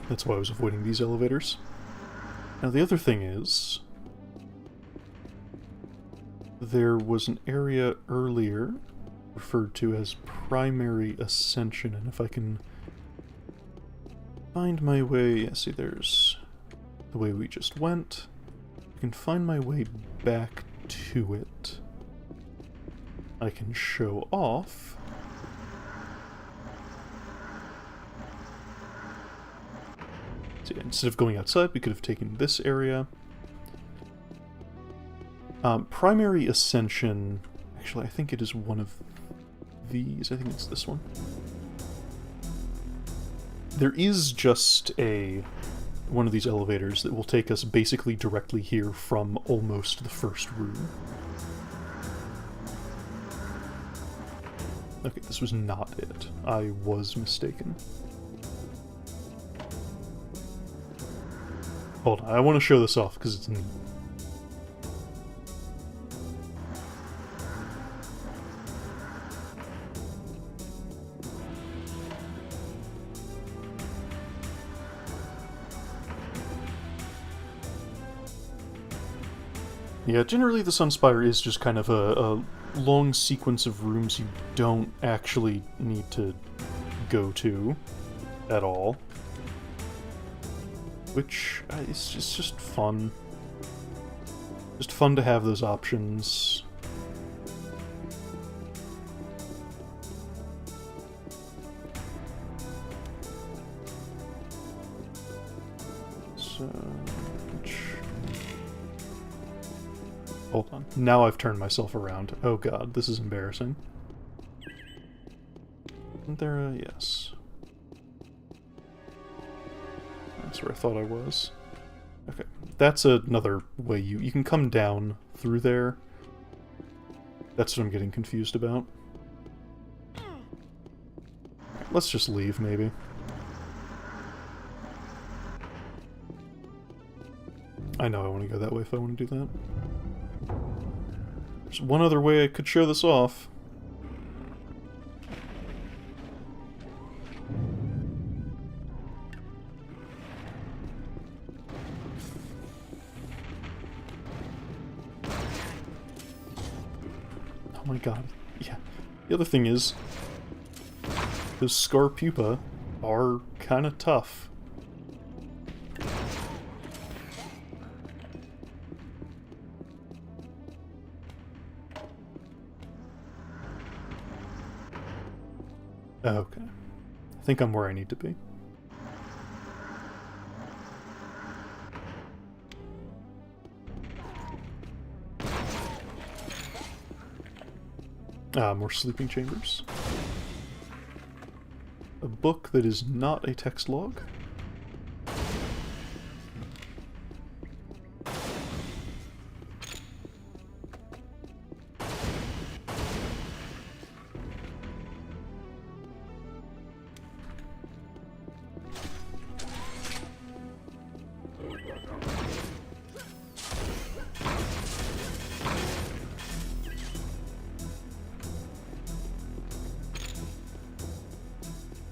That's why I was avoiding these elevators. Now the other thing is, there was an area earlier referred to as primary ascension, and if I can find my way, yeah, see there's the way we just went. I can find my way back to it. I can show off. So yeah, instead of going outside, we could have taken this area. Primary Ascension... Actually, I think it is one of these. I think it's this one. There is just one of these elevators that will take us basically directly here from almost the first room. Okay, this was not it. I was mistaken. Hold on, I want to show this off because it's neat. Yeah, generally the Sunspire is just kind of a long sequence of rooms you don't actually need to go to at all. Which is just fun. Just fun to have those options. So... Hold on. Now I've turned myself around. Oh god, this is embarrassing. Isn't there a... yes. That's where I thought I was. Okay. That's another way you can come down through there. That's what I'm getting confused about. Let's just leave, maybe. I know I want to go that way if I want to do that. There's one other way I could show this off. Oh my god. Yeah. The other thing is, those Scar Pupa are kind of tough. Okay. I think I'm where I need to be. More sleeping chambers. A book that is not a text log.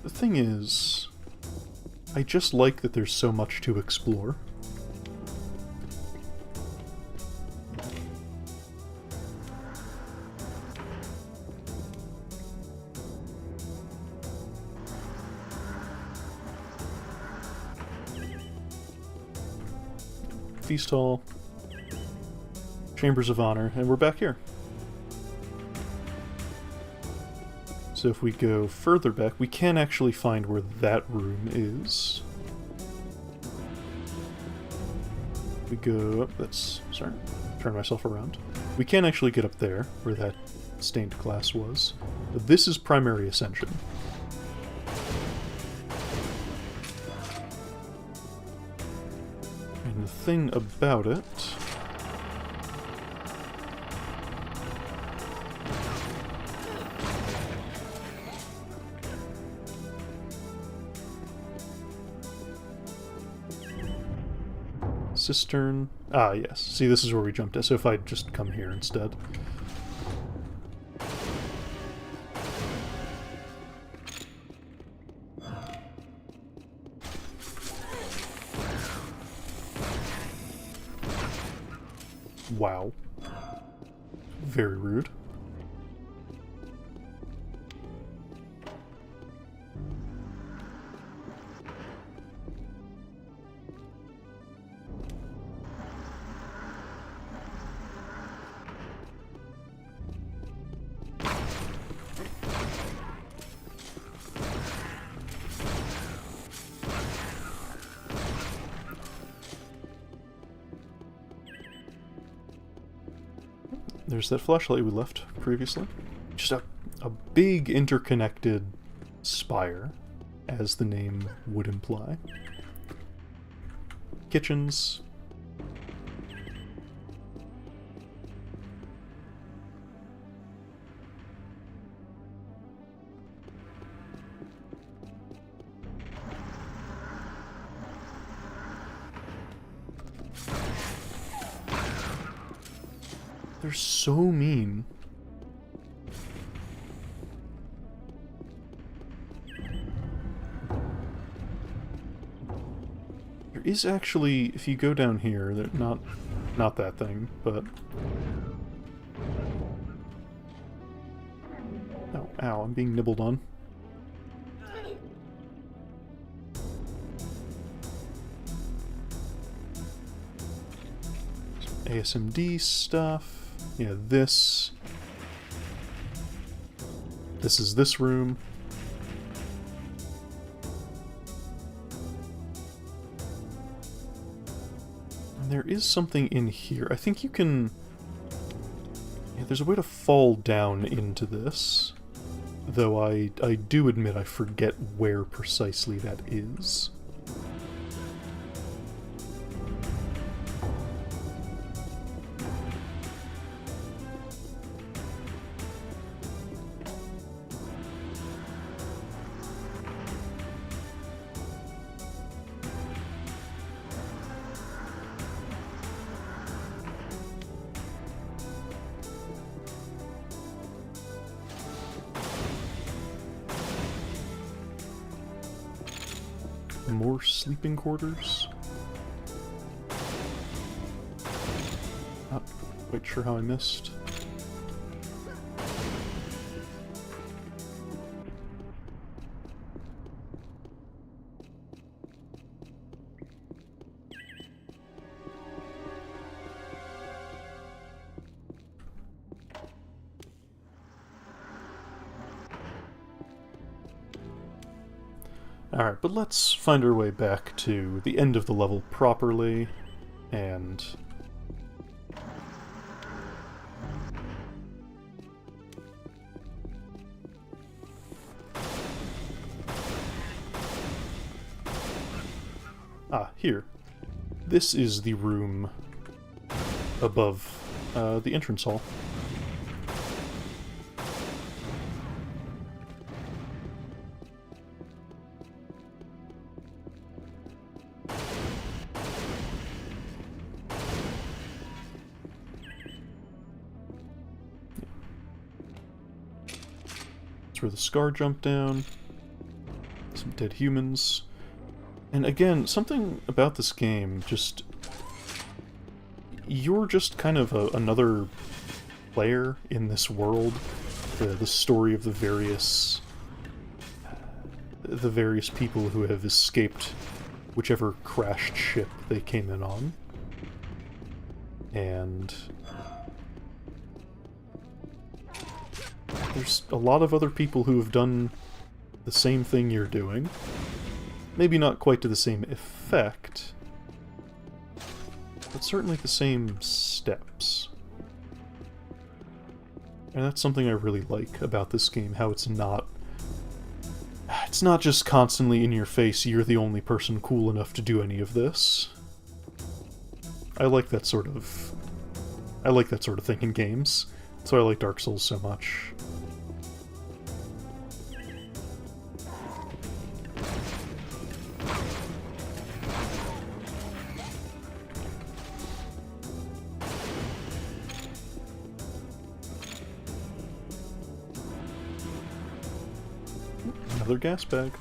The thing is, I just like that there's so much to explore. Feast Hall, Chambers of Honor, and we're back here. So if we go further back, we can actually find where that room is. We go up, sorry, turn myself around. We can actually get up there, where that stained glass was. But this is Primary Ascension. And the thing about it... Cistern. Ah, yes. See, this is where we jumped at, so if I just come here instead. Wow. Very rude. There's that flashlight we left previously. Just a big interconnected spire, as the name would imply. Kitchens. They're so mean. There is actually, if you go down here, not that thing, but... Oh, ow, I'm being nibbled on. ASMD stuff. Yeah, this is this room. And there is something in here. I think you can... Yeah, there's a way to fall down into this. Though I do admit I forget where precisely that is. More sleeping quarters. Not quite sure how I missed. Alright, but let's find our way back to the end of the level properly, and... Ah, here. This is the room above the entrance hall. That's where the Scar jumped down. Some dead humans. And again, something about this game, just... You're just kind of another player in this world. The story of the various people who have escaped whichever crashed ship they came in on. and there's a lot of other people who have done the same thing you're doing. Maybe not quite to the same effect, but certainly the same steps. And that's something I really like about this game, how it's not just constantly in your face, you're the only person cool enough to do any of this. I like that sort of thing in games. That's why I like Dark Souls so much. Another gas bag.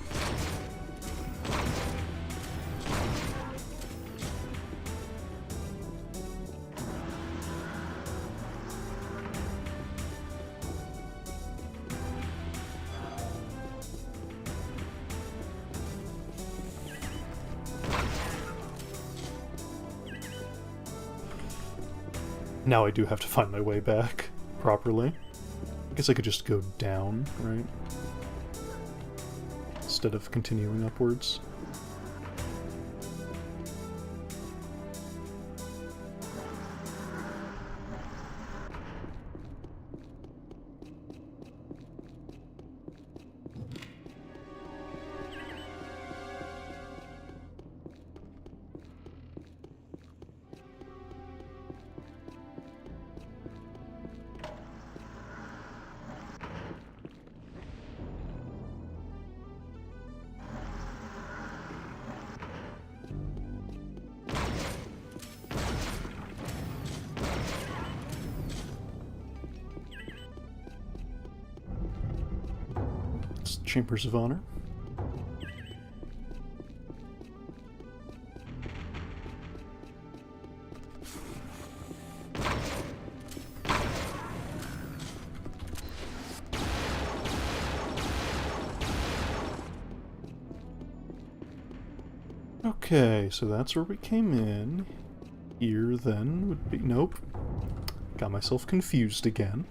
Now I do have to find my way back properly. I guess I could just go down, right? Instead of continuing upwards. Chambers of Honor. Okay, so that's where we came in. Here, then, would be... Nope. Got myself confused again.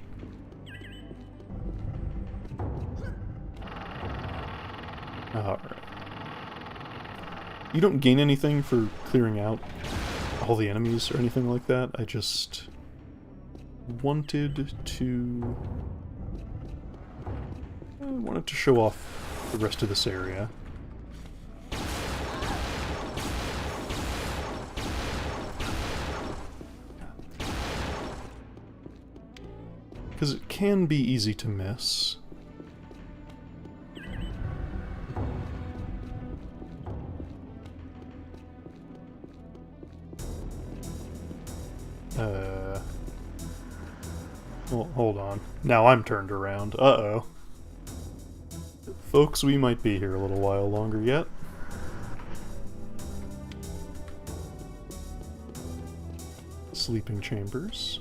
Alright. You don't gain anything for clearing out all the enemies or anything like that. I just wanted to... I wanted to show off the rest of this area. Because it can be easy to miss. Well, hold on. Now I'm turned around. Uh-oh. Folks, we might be here a little while longer yet. Sleeping chambers.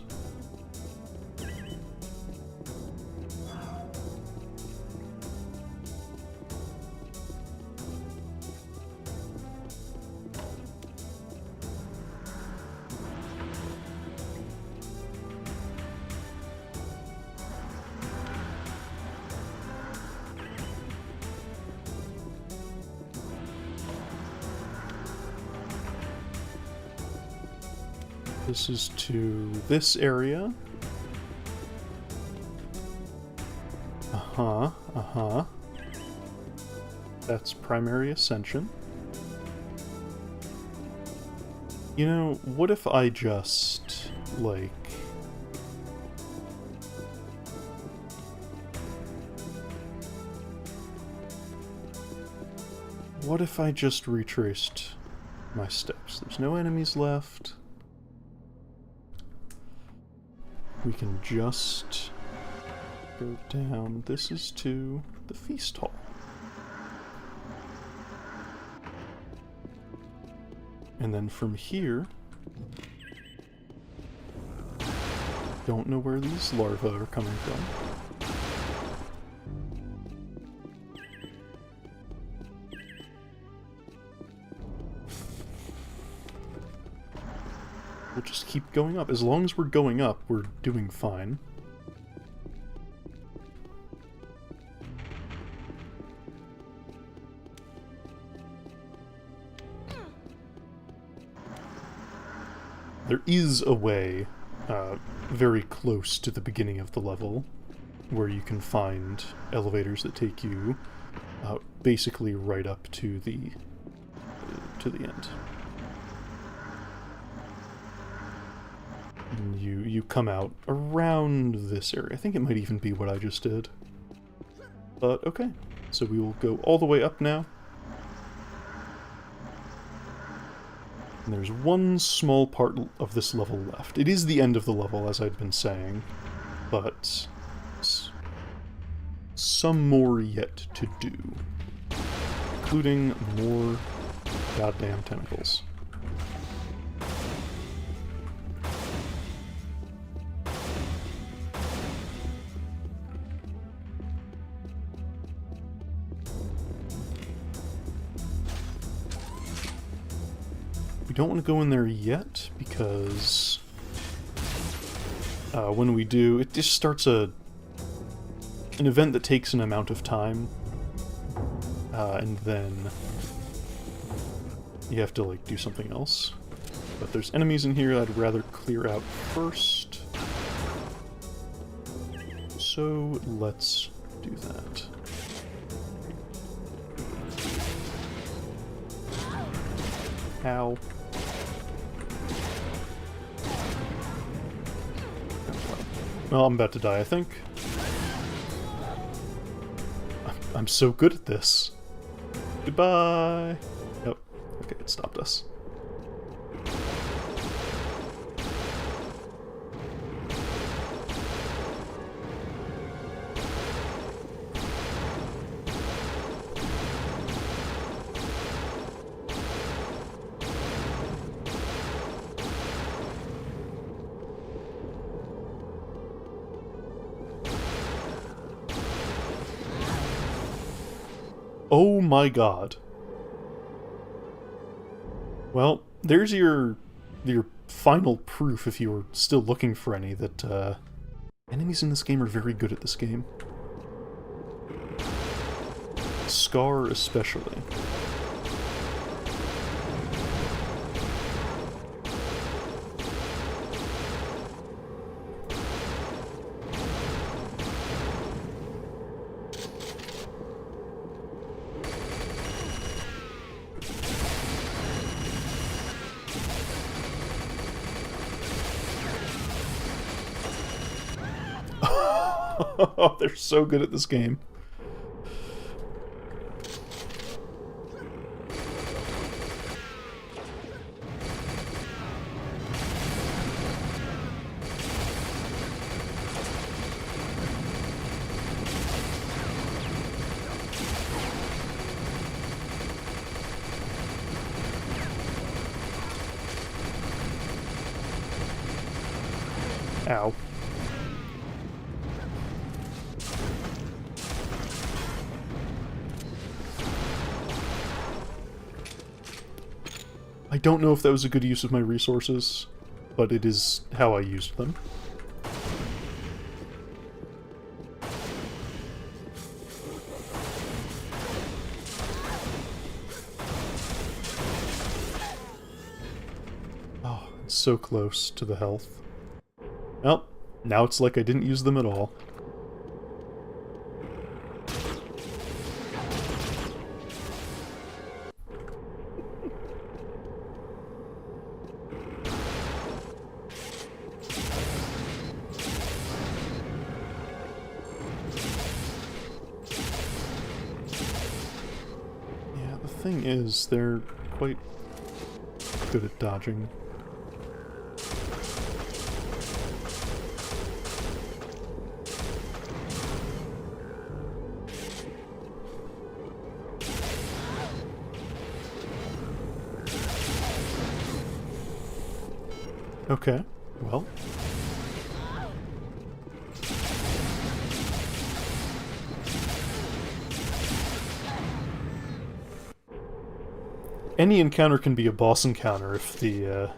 This is to this area. That's primary ascension. You know, what if I just, like... What if I just retraced my steps? There's no enemies left. We can just go down. This is to the feast hall. And then from here... Don't know where these larvae are coming from. We'll just keep going up. As long as we're going up, we're doing fine. There is a way, very close to the beginning of the level, where you can find elevators that take you basically right up to the end. And you come out around this area. I think it might even be what I just did. But okay, so we will go all the way up now. And there's one small part of this level left. It is the end of the level, as I'd been saying, but some more yet to do, including more goddamn tentacles. We don't want to go in there yet, because when we do, it just starts an event that takes an amount of time, and then you have to, like, do something else. But there's enemies in here I'd rather clear out first. So let's do that. Ow. Well, I'm about to die, I think. I'm so good at this. Goodbye! Oh, okay, it stopped us. Oh my god. Well, there's your final proof, if you were still looking for any, that enemies in this game are very good at this game. Scar especially. They're so good at this game. Ow. I don't know if that was a good use of my resources, but it is how I used them. Oh, it's so close to the health. Well, now it's like I didn't use them at all. Thing is, they're quite good at dodging. Okay, well. any encounter can be a boss encounter if the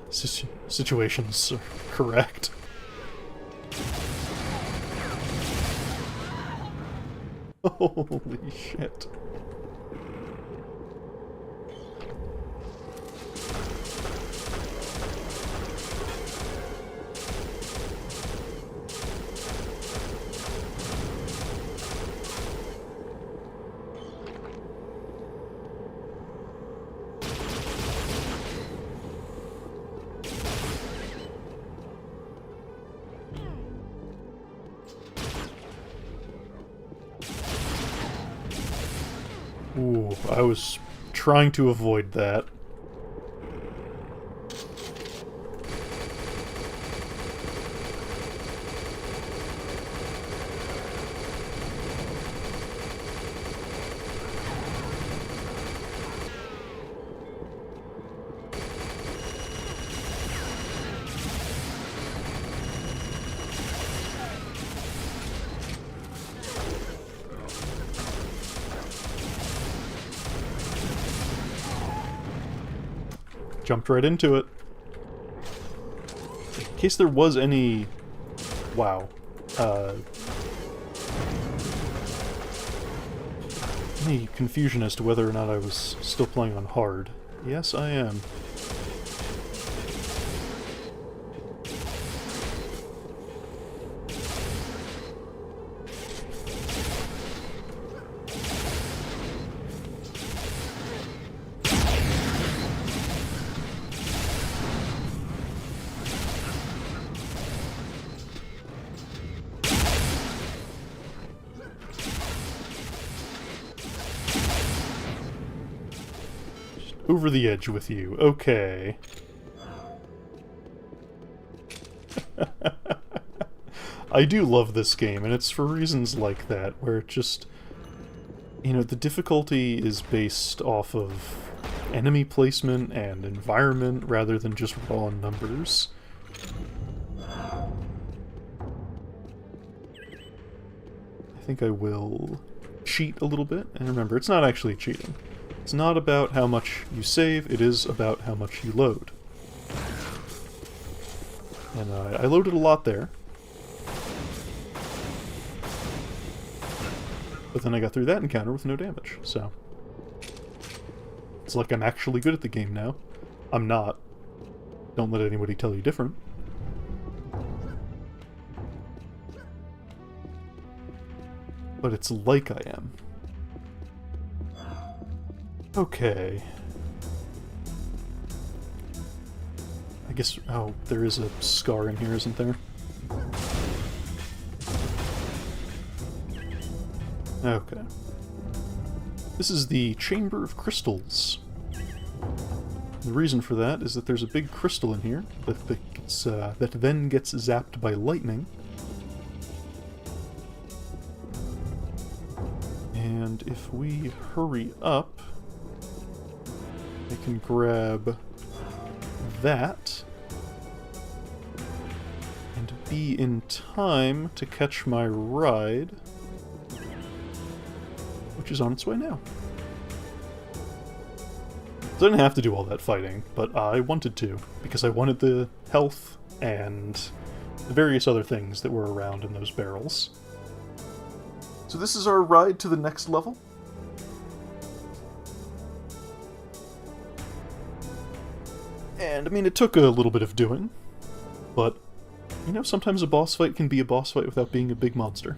situation's correct. Holy shit. Ooh, I was trying to avoid that. Jumped right into it. In case there was any... Wow. Any confusion as to whether or not I was still playing on hard. Yes, I am. Over the edge with you. Okay. I do love this game, and it's for reasons like that, where it just... You know, the difficulty is based off of enemy placement and environment rather than just raw numbers. I think I will cheat a little bit, and remember, it's not actually cheating. It's not about how much you save, it is about how much you load. And I loaded a lot there. But then I got through that encounter with no damage, so... It's like I'm actually good at the game now. I'm not. Don't let anybody tell you different. But it's like I am. Okay. I guess... Oh, there is a scar in here, isn't there? Okay. This is the Chamber of Crystals. The reason for that is that there's a big crystal in here that then gets zapped by lightning. And if we hurry up... I can grab that and be in time to catch my ride, which is on its way now. So I didn't have to do all that fighting, but I wanted to, because I wanted the health and the various other things that were around in those barrels. So this is our ride to the next level. And, I mean, it took a little bit of doing, but, you know, sometimes a boss fight can be a boss fight without being a big monster.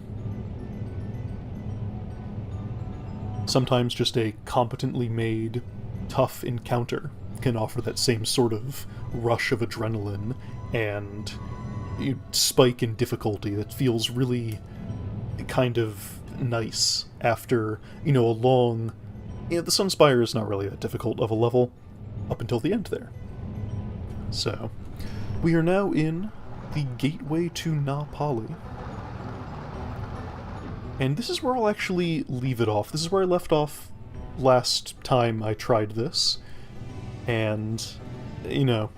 Sometimes just a competently made, tough encounter can offer that same sort of rush of adrenaline and spike in difficulty that feels really kind of nice after, you know, a long... You know, the Sunspire is not really that difficult of a level up until the end there. So, we are now in the gateway to Na Pali. And this is where I'll actually leave it off. This is where I left off last time I tried this. And, you know,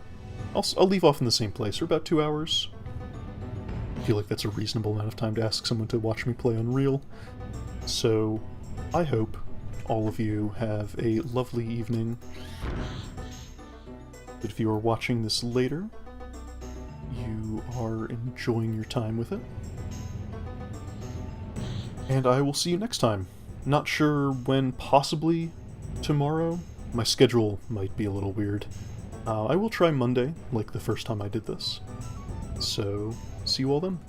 I'll leave off in the same place for about 2 hours. I feel like that's a reasonable amount of time to ask someone to watch me play Unreal. So, I hope all of you have a lovely evening. But if you are watching this later, you are enjoying your time with it. And I will see you next time. Not sure when, possibly tomorrow. My schedule might be a little weird. I will try Monday, like the first time I did this. So, see you all then.